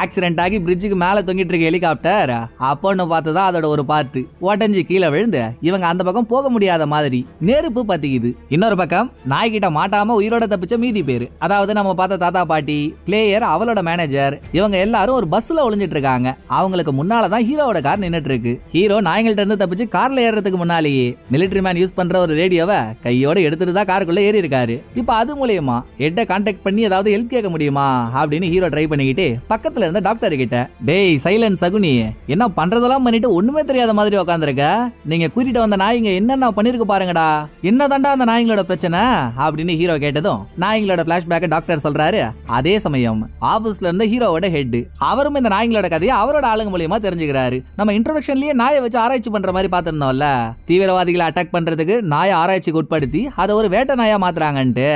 ஆக்சிடென்ட் ஆகி பிரிட்ஜுக்கு மேல தொங்கிட்டு இருக்க ஹெலிகாப்டர் அப்பன்னு பார்த்ததா அதோட ஒரு பார்ட் உடஞ்சி கீழே விழுந்து இவங்க அந்த பக்கம் போக முடியாத மாதிரி நெருப்பு பத்திக்குது. இன்னொரு பக்கம் நாய்கிட்ட மாட்டாம உயிரோட தப்பிச்ச மீதி பேரு, அதாவது நம்ம பார்த்த தாத்தா பாட்டி, பிளேயர், அவளோட மேனேஜர், இவங்க எல்லாரும் ஒரு பஸ்ல ஒளிஞ்சிட்டு இருக்காங்க. அவங்களுக்கு முன்னாலதான் ஹீரோவோட கார் நின்னுட்டு இருக்கு. ஹீரோ நாய்கள்ட்ட இருந்து தப்பிச்சு கார்ல ஏறதுக்கு முன்னாலேயே மிலிட்டரி மேன் யூஸ் பண்ற ஒரு ரேடியோவை கையோட எடுத்துட்டு தான் காருக்குள்ள ஏறி இருக்காரு. இப்ப அது மூலமா ஹெட்ட கான்டாக்ட் பண்ணி ஏதாவது ஹெல்ப் கேட்க முடியுமா அப்படின்னு ஹீரோ ட்ரை பண்ணிக்கிட்டு பக்கத்துல இருந்த டாக்டர் கிட்ட, டேய் சைலன்ட் சகுனி, என்ன பண்றதெல்லாம் பண்ணிட்டு ஒண்ணுமே தெரியாத மாதிரி உட்காந்துருக்க, நீங்க கூட்டிட்டு வந்த நாய்ங்க என்னென்ன பண்ணிருக்கு பாருங்கடா, என்னதாண்டா அந்த நாய்ங்களோட பிரச்சனை அப்படின்னு ஹீரோ கேட்டதும் நாய்ங்களோட பிளாஷ்பேக் டாக்டர் சொல்றாரு. அதே சமயம் ஆபீஸ்ல இருந்த ஹீரோவோட ஹெட் அவரும் இந்த நாய்ங்களோட கதையை அவரோட ஆளுங்க மூலியமா தெரிஞ்சுக்கிறாரு. வச்சுக்கிறாரு. நம்ம இன்ட்ரோடக்ஷன்லயே நாயை வச்சு ஆராய்ச்சி பண்ற மாதிரி பாத்திருந்தோம்ல, தீவிரவாதிகளை அட்டாக் பண்றதுக்கு நாயை ஆராய்ச்சிக்கு உட்படுத்தி அதை ஒரு வேட்டை நாயா மாத்துறாங்கன்ட்டு.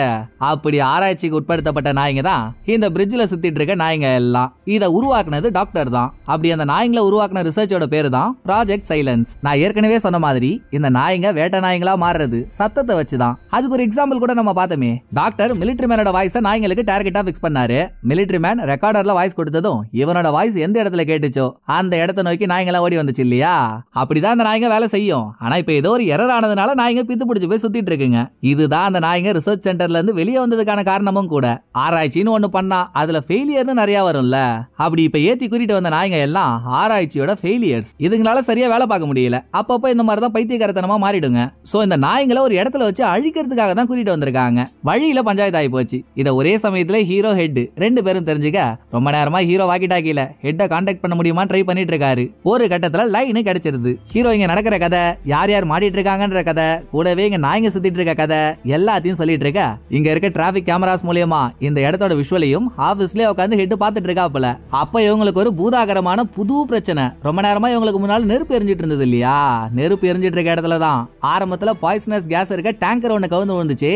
அப்படி ஆராய்ச்சிக்கு உட்படுத்தப்பட்ட நாய்ங்க தான் இந்த பிரிட்ஜ்ல சுத்திட்டு இருக்க நாய்ங்க எல்லாம். இதை உருவாக்குனது டாக்டர் தான். அப்படி அந்த நாய்ங்களை உருவாக்குன ரிசர்ச்சோட பேரு தான் ப்ராஜெக்ட் சைலன்ஸ். நான் ஏற்கனவே சொன்ன மாதிரி இந்த நாய்ங்க வேட்டை நாய்ங்களா மாறுறது சத்தத்தை வச்சுதான். அதுக்கு ஒரு எக்ஸாம்பிள் கூட நம்ம பார்த்தோமே. டாக்டர் மிலிட்டரி மேனோட வாய்ஸை நாய்ங்களுக்கு டார்கெட்டா பிக்ஸ் பண்ணாரு. மிலிட்டரி மேன் ரெக்கார்டர்ல வாய்ஸ் கொடுத்ததும் இவனோட வாய்ஸ் எந்த இடத்துல கேட்டுச்சோ அந்த இடத்தை நோக்கி நாய்ங்களா ஓடி வந்துச்சு இல்லையா? அப்படிதான் அந்த நாய்ங்க வேலை செய்யும். ஆனா இப்ப ஏதோ ஒரு எரர் ஆனதுனால நாய்ங்க பித்து பிடிச்சு போய் சுத்திட்டு இருக்குங்க. இதுதான் அந்த நாய்ங்க ரிசர்ச் சென்டர்ல இருந்து வெளியே வந்ததுக்கான காரணமும் கூட. ஆராய்ச்சின்னு ஒண்ணு பண்ணா அதுல ஃபெயிலியர்னு நிறைய வரும்ல. அப்படி இப்ப ஏத்தி கூட்டிட்டு வந்த நாய்ங்க எல்லாம் ஆராய்ச்சியோட ஃபெயிலியர்ஸ். இதுங்களால சரியா வேலை பார்க்க முடியல. அப்பப்ப இந்த மாதிரி தான் பைத்தியக்காரத்தனமா மாறிடுங்க. சோ இந்த நாய்ங்களை ஒரு இடத்துல வச்சு அழிக்கிறதுக்காக தான் கூட்டிட்டு வந்திருக்காங்க. வழியில பஞ்சாயத்து ஆகி போச்சு. இத ஒரே சமயத்துல ஹீரோ ஹெட் ரெண்டு பேரும் தெரிஞ்சுக்க ரொம்ப நேரமா ஹீரோ வாக்கி டாக்கில ஹெட்ட கான்டாக்ட் பண்ண முடியுமா ட்ரை பண்ணிட்டு இருக்காரு. ஒரு கட்டத்துல லைன் கிடைச்சிருது. ஹீரோ இங்க நடக்கிற கதை, யார் யார் மாட்டிட்டு இருக்காங்கன்ற கதை, கூடவே இங்க நாய்ங்க சுத்திட்டு இருக்க கதை எல்லாத்தையும் சொல்லிட்டு இருக்க இங்க இருக்க டிராபிக் கேமராஸ் மூலமா இந்த இடத்தோட விஷுவலையும் ஆபீஸ்லயே உட்காந்து ஹெட் பாத்துட்டு இருக்காப்புல. அப்ப இவங்களுக்கு ஒரு பூதாகரமான புது பிரச்சனை. ரொம்ப நேரமா இவங்களுக்கு முன்னால நெருப்பு எரிஞ்சிட்டு இருந்தது இல்லையா? நெருப்பு எரிஞ்சிட்டு இருக்க இடத்துலதான் ஆரம்பத்துல பாய்சனஸ் கேஸ் இருக்க டேங்கர் ஒண்ணு கவுந்து விழுந்துச்சு.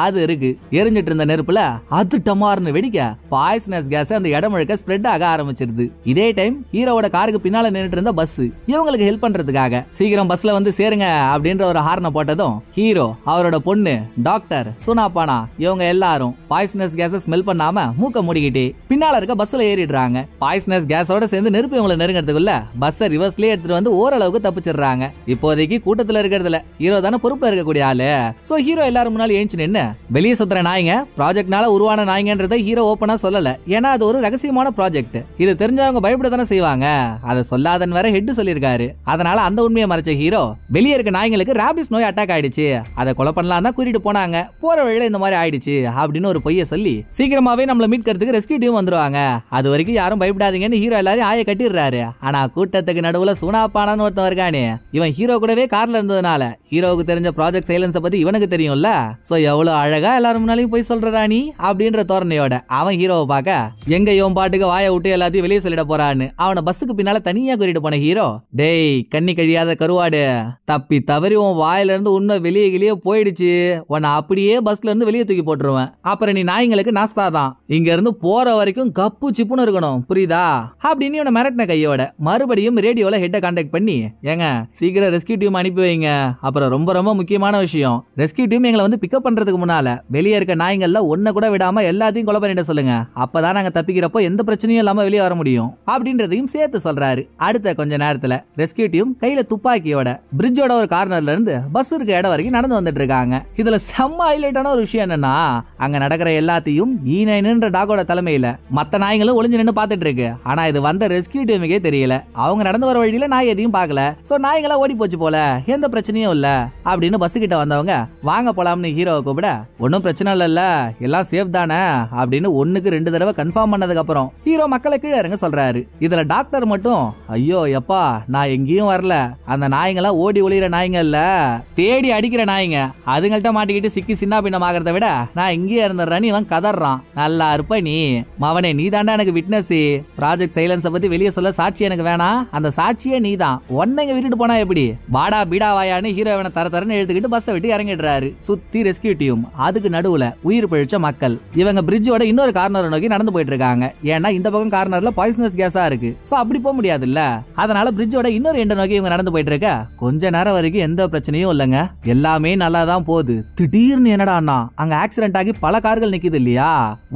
அது இருக்கு. எரிஞ்சிட்டு இருந்த நெருப்புல அது டமார்னு வெடிக்க பாய்சனஸ் கேஸ் அந்த இடம் முழுக்க ஸ்ப்ரெட் ஆக ஆரம்பிச்சிருது. இதே டைம் ஹீரோவோட காருக்கு பின்னால நின்னுட்டு இருந்த பஸ் இவங்களுக்கு ஹெல்ப் பண்றதுக்காக சீக்கிரம் பஸ்ல வந்து சேருங்க அப்படின்ற ஒரு ஹார்னை போட்டதும் ஹீரோ, அவரோட பொண்ணு, டாக்டர், சுனாபானா இவங்க எல்லாரும் பாய்சனஸ் கேஸை ஸ்மெல் பண்ணாம மூக்க மூடிக்கிட்டே பின்னால இருக்க பஸ்ல ஏறிடுறாங்க. பாய்சனஸ் கேஸோட சேர்ந்து நெருப்பு இவங்களை நெருங்கிறதுக்குள்ள பஸ்ஸை ரிவர்ஸ்லயே எடுத்துட்டு வந்து ஓரளவுக்கு தப்பிச்சிடுறாங்க. இப்போதைக்கு கூட்டத்துல இருக்கிறதுல ஹீரோ தானே பொறுப்பா இருக்கக்கூடிய ஆளு. சோ ஹீரோ எல்லாரும் முன்னாடி ஏஞ்சி நின்னு வெளியே சுத்துற நாய்ங்க ப்ராஜெக்ட்னால உருவான நாய்ங்கன்றதை ஹீரோ ஓப்பனா சொல்லல. ஏன்னா அது ஒரு ரகசியமான ப்ராஜெக்ட். இது தெரிஞ்சவங்க பயப்பட தானே செய்வாங்க. அதை சொல்லாதன்னு வேற ஹெட் சொல்லியிருக்காரு. அதனால அந்த உண்மையை மறைச்ச ஹீரோ வெளியே இருக்க நாய்ங்களுக்கு ராபிஸ் நோய் அட்டாக் ஆயிடுச்சு, அதை கொலை பண்ணலாம் தான் கூட்டிட்டு போனாங்க, போற வழியில இந்த மாதிரி ஆயிடுச்சு அப்படின்னு ஒரு பொய்ய சொல்லி சீக்கிரமாவே நம்மள மீட்கிறதுக்கு ரெஸ்கியூ டீம் வந்துருவாங்க. அது வரைக்கும் யாரும் பயப்படாதீங்கன்னு ஹீரோ எல்லாரும் ஆய கட்டிடுறாரு. ஆனா கூட்டத்துக்கு நடுவுல சுனாபானான்னு ஒருத்தன் இருக்கானே, இவன் ஹீரோ கூடவே கார்ல இருந்ததுனால ஹீரோவுக்கு தெரிஞ்ச ப்ராஜெக்ட் சைலன்ஸை பத்தி இவனுக்கு தெரியும்ல. சோ எவ்வளவு அழகா எல்லாரும் முன்னாலையும் போய் சொல்றா நீ அப்படின்ற தோரணையோட அவன் ஹீரோவை பார்க்க எங்க இவன் பாட்டுக்கு வாயை விட்டு எல்லாத்தையும் வெளியே சொல்லிட போறான்னு அவனை பஸ்ஸுக்கு பின்னால தனியா கூட்டிட்டு போன ஹீரோ, டேய் கண்ணி கழியாத கருவாடு, தப்பி தவறி உன் வாயில இருந்து உண்மை வெளியே போயிடுச்சு, உன்னை அப்படியே பஸ்ல இருந்து வெளியே தூக்கி போட்டுருவேன். அப்புறம் நீ நாய்ங்களுக்கு நாஸ்தா தான், இங்க இருந்து போற வரைக்கும் கப்பு சிப்புன்னு இருக்கணும், புரியுதா அப்படின்னு இவனை மிரட்டின கையோட மறுபடியும் ரேடியோல ஹெட்டை கான்டாக்ட் பண்ணி, ஏங்க சீக்கிரம் ரெஸ்கியூ டீம் அனுப்பி வைங்க. அப்புறம் ரொம்ப ரொம்ப முக்கியமான விஷயம், ரெஸ்கியூ டீம் எங்களை வந்து பிக்கப் பண்றதுக்கு முன்னால வெளியே இருக்க நாய்கள்ல ஒன்ன கூட விடாம எல்லாத்தையும் கொலை பண்ணிட்டு சொல்லுங்க. அப்பதான் நாங்க தப்பிக்கிறப்போ எந்த பிரச்சனையும் இல்லாம வெளியே வர முடியும் அப்படின்றதையும் சேர்த்து சொல்றாரு. அடுத்த கொஞ்ச நேரத்துல ரெஸ்கியூ டீம் கையில துப்பாக்கியோட பிரிட்ஜோட ஒரு கார்னர்ல இருந்து பஸ் இருக்க இடம் வரைக்கும் நடந்து வந்துட்டு இருக்காங்க. இதுல செம்ம ஹைலைட்டான ஒரு விஷயம் என்னன்னா, அங்க நடக்கிற எல்லாத்தையும் ஈனைன்ற டாகோட தலைமையில மத்த நாய்களும் ஒளிஞ்சு நின்று பாத்துட்டு இருக்கு. ஆனா இது வந்த ரெஸ்கியூ டீமுக்கே தெரியல. அவங்க நடந்து வர வழியில நாய் எதையும் பார்க்கல. சோ நாய்களா ஓடி போச்சு போல, எந்த பிரச்சனையும் இல்ல அப்படின்னு பஸ் கிட்ட வந்தவங்க வாங்க போலாம்னு ஹீரோவை கூப்பிட, ஒன்னும் பிரச்சனை இல்ல, எல்லாம் சேஃப் தானே அப்படின்னு 1க்கு 2 தடவை கன்ஃபார்ம் பண்ணதுக்கு அப்புறம் ஹீரோ மக்களை கீழே இறங்க சொல்றாரு. இதுல டாக்டர் மட்டும், ஐயோ எப்பா நான் எங்கேயும் வரல, அந்த நாய்ங்களா ஓடி ஒளிகிற நாய்ங்க இல்ல, தேடி அடிக்கிற நாய்ங்க, அதுங்கள்ட்ட மாட்டிக்கிட்டு சிக்கி சின்ன பின்னம் ஆகிறத விட நான் இங்கேயே இருந்துடுறேன்னு இவன் கதறான். நல்லா இருப்ப நீ மவனே, நீ தாண்டா எனக்கு விட்னஸ், ப்ராஜெக்ட் சைலன்ஸை பத்தி வெளியே சொல்ல சாட்சி எனக்கு வேணாம், அந்த சாட்சியே நீ தான், ஒன்ன இங்க விட்டுட்டு போனா எப்படி, பாடா பீடா வாயான்னு ஹீரோவனை தரன்னு எழுத்துக்கிட்டு பஸ்ஸை விட்டு இறங்கிடுறாரு. சுத்தி ரெஸ்கியூ டீம், அதுக்கு நடுவுல உயிர் பிழைச்ச மக்கள். இவங்க பிரிட்ஜோட இன்னொரு கார்னர் நோக்கி நடந்து போயிட்டு இருக்காங்க. ஏன்னா இந்த பக்கம் கார்னர்ல பாய்சனஸ் கேஸா இருக்கு. சோ அப்படி போக முடியாது இல்ல. அதனால பிரிட்ஜோட இன்னொரு எண்டை நோக்கி இவங்க நடந்து போயிட்டு இருக்க கொஞ்ச நேரம் வரைக்கும் எந்த பிரச்சனையும் இல்லங்க, எல்லாமே நல்லா தான் போகுது. திடீர்னு என்னடா அங்க ஆக்சிடென்ட் ஆகி பல கார்கள் நிக்குது இல்லையா,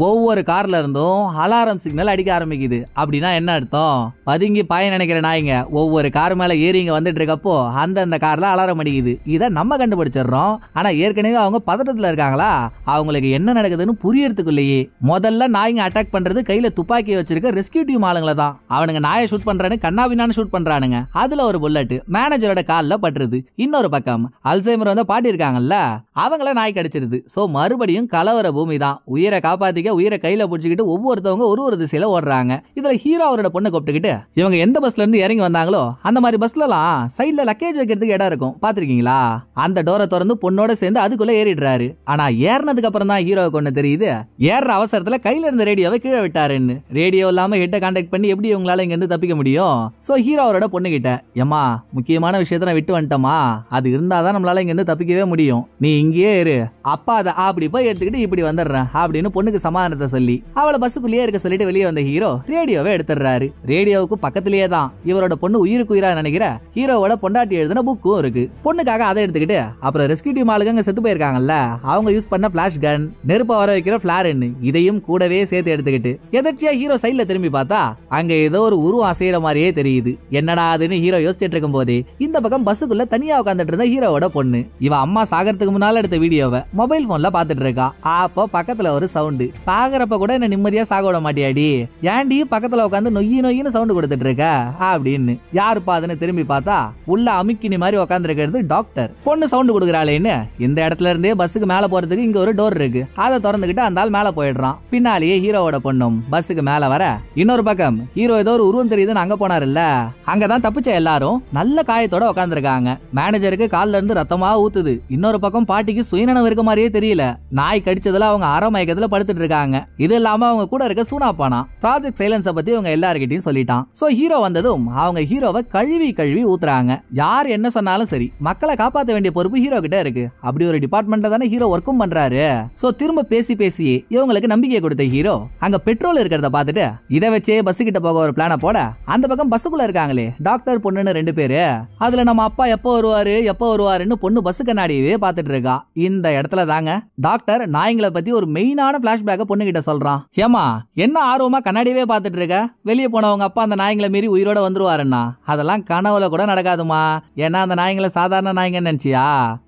ஒவ்வொரு கார்ல இருந்தும் அலாரம் சிக்னல் அடிக்க ஆரம்பிக்குது. அப்படின்னா என்ன அர்த்தம், பதுங்கி பாய நினைக்கிற நாய்ங்க ஒவ்வொரு கார் மேல ஏறி இங்க வந்துட்டு இருக்கப்போ அந்த கார்ல அலாரம் அடிக்குது. இத நம்ம கண்டுபிடிச்சிடறோம். ஆனா ஏற்கனவே அவங்க பதட்டத்துல இருக்காங்களா, அவங்களுக்கு என்ன நடக்குதுன்னு புரியறதுக்குள்ளேயே முதல்ல நாய்ங்க அட்டாக் பண்றது கையில துப்பாக்கி வச்சிருக்க ரெஸ்கியூ டீம் ஆளுங்களை தான். அவனுங்க நாயை ஷூட் பண்றானு கண்ணாபின்னான்னு ஷூட் பண்றானுங்க. அதுல ஒரு புல்லட் மேனேஜரோட கால்ல பட்டுருது. இன்னொரு பக்கம் அல்சைமர் வந்து பாட்டி இருக்காங்கல்ல, அவங்கள நாய் கடிச்சிருது. சோ மறுபடியும் கலவர பூமி தான். உயிரை காப்பாத்திக்க உயிரை கையில பிடிச்சிக்கிட்டு ஒவ்வொருத்தவங்க ஒரு திசையில ஓடுறாங்க. இதுல ஹீரோ அவரோட பொண்ணை கூப்பிட்டுக்கிட்டு இவங்க எந்த பஸ்ல இருந்து இறங்கி வந்தாங்களோ அந்த மாதிரி பஸ்ல எல்லாம் சைட்ல லக்கேஜ் வைக்கிறதுக்கு இடம் இருக்கும், பாத்திருக்கீங்களா? அந்த டோரை திறந்து பொண்ணோட சேர்ந்து அதுக்குள்ள ஏறிடுறாரு. ஆனா ஏறினதுக்கு அப்புறம் தான் ஹீரோவுக்கு ஒண்ணு தெரியுது, ஏற அவசரத்துல கையில இருந்த ரேடியோவை கீழே விட்டாருன்னு. ரேடியோ இல்லாம ஹெட்டை கான்டாக்ட் பண்ணி எப்படி உங்களால இங்க இருந்து தப்பிக்க முடியும்? தெரிஞ்சிடும். சோ ஹீரோ அவரோட பொண்ணு கிட்ட, ஏமா முக்கியமான விஷயத்த நான் விட்டு வந்துட்டோமா, அது இருந்தாதான் நம்மளால இங்க இருந்து தப்பிக்கவே முடியும், நீ இங்கேயே இரு, அப்பா அதை அப்படி போய் எடுத்துக்கிட்டு இப்படி வந்துடுறேன் அப்படின்னு பொண்ணுக்கு சமாதானத்தை சொல்லி அவளை பஸ்ஸுக்குள்ளேயே இருக்க சொல்லிட்டு வெளியே வந்த ஹீரோ ரேடியோவை எடுத்துடுறாரு. ரேடியோவுக்கு பக்கத்திலேயே தான் இவரோட பொண்ணு உயிருக்கு உயிரா நினைக்கிற ஹீரோவோட பொண்டாட்டி எழுதின புக்கும் இருக்கு. பொண்ணுக்காக அதை எடுத்துக்கிட்டு அப்புறம் ரெஸ்கியூ டீம் ஆளுங்க அங்க செத்து போயிருக்காங்கல்ல, அவங்க யூஸ் பண்ண பிளாஷ் கன், நெருப்ப வர வைக்கிற பிளார்னு இதையும் கூடவே சேர்த்து எடுத்துக்கிட்டு எதர்ச்சியா ஹீரோ சைட்ல திரும்பி பார்த்தா அங்க ஏதோ ஒரு உருவம் அசைற மாதிரியே தெரியுது. என்னடா அதுன்னு ஹீரோ யோசிச்சுட்டு இருக்கும் போதே இந்த பக்கம் பஸ்ஸுக்குள்ள தனியா உட்காந்துட்டு இருந்த ஹீரோவோட பொண்ணு இவ அம்மா சாகறதுக்கு முன்னால எடுத்த வீடியோவை மொபைல் போன்ல பாத்துட்டு இருக்கா. அப்போ பக்கத்துல ஒரு சவுண்டு, சாகரப்ப கூட என்ன நிம்மதியா சாக விட மாட்டியாடி, ஏன்டி பக்கத்துல உட்காந்து நொய்யி நொய்யின்னு சவுண்ட் கொடுத்துட்டு இருக்க அப்படின்னு. யாருப்பா அதுன்னு திரும்பி பார்த்தா உள்ள அமிக்கினி மாதிரி உட்கார்ந்து இருக்கிறது டாக்டர். பொண்ணு சவுண்ட் கொடுக்குறாளேன்னு இந்த இடத்துல இருந்தே பஸ்ஸுக்கு மேல போறதுக்கு இங்க ஒரு டோர் இருக்கு, அதை திறந்துகிட்டு அந்த ஆள் மேல போயிடுறான். பின்னாலேயே ஹீரோவோட பொண்ணும் பஸ்ஸுக்கு மேல வர இன்னொரு பக்கம் ஹீரோ ஏதோ ஒரு உருவம் தெரியுதுன்னு அங்க போனாருல்ல, அங்கதான் தப்பிச்ச எல்லாரும் நல்ல காயத்தோட உட்கார்ந்து இருக்காங்க. மேனேஜருக்கு கால்ல இருந்து ரத்தமா ஊத்துது. இன்னொரு பக்கம் பாட்டிக்கு சுயநனவு இருக்க மாதிரியே தெரியல, நாய் கடிச்சதுல அவங்க அரை மயக்கத்துல படுத்துட்டு இருக்காங்க. இது இல்லாம அவங்க கூட இருக்க சூனாப்பானா ப்ராஜெக்ட் சைலன்ஸ பத்தி அவங்க எல்லார்கிட்டயும் சொல்லிட்டான். சோ ஹீரோ வந்ததும் அவங்க ஹீரோவை கழுவி கழுவி ஊத்துறாங்க. யார் என்ன சொன்னாலும் சரி, மக்களை காப்பாற்ற வேண்டிய பொறுப்பு ஹீரோ கிட்ட இருக்கு. அப்படி ஒரு டிபார்ட்மெண்ட்ல தானே ஹீரோ ஒர்க்கும் பண்றாரு. சோ திரும்ப பேசி பேசியே இவங்களுக்கு நம்பிக்கை கொடுத்த ஹீரோ அங்க பெட்ரோல் இருக்கிறத பார்த்துட்டு இதை வச்சே பஸ் கிட்ட போக ஒரு பிளான போட அந்த பக்கம் பஸ்ஸுக்குள்ள இருக்காங்களே டாக்டர் பொண்ணுன்னு 2 பேரு, அதுல நம்ம அப்பா எப்போ வருவாருன்னு பொண்ணு பஸ் கண்ணாடியவே பார்த்துட்டு இருக்கா. இந்த இடத்துல தாங்க டாக்டர் நாய்களை பத்தி ஒரு மெயினான பிளாஷ்பேக்க பொண்ணு கிட்ட சொல்றான். ஏமா என்ன ஆர்வமா கண்ணாடியவே பார்த்துட்டு இருக்க, வெளியே போனவங்க அப்பா அந்த நாய்களை மீறி உயிரோட வந்துருவாருன்னா அதெல்லாம் கனவுல கூட நடக்காதுமா, ஏன்னா அந்த நாய்களை சாதாரண நாய்ங்க நினைச்சியா,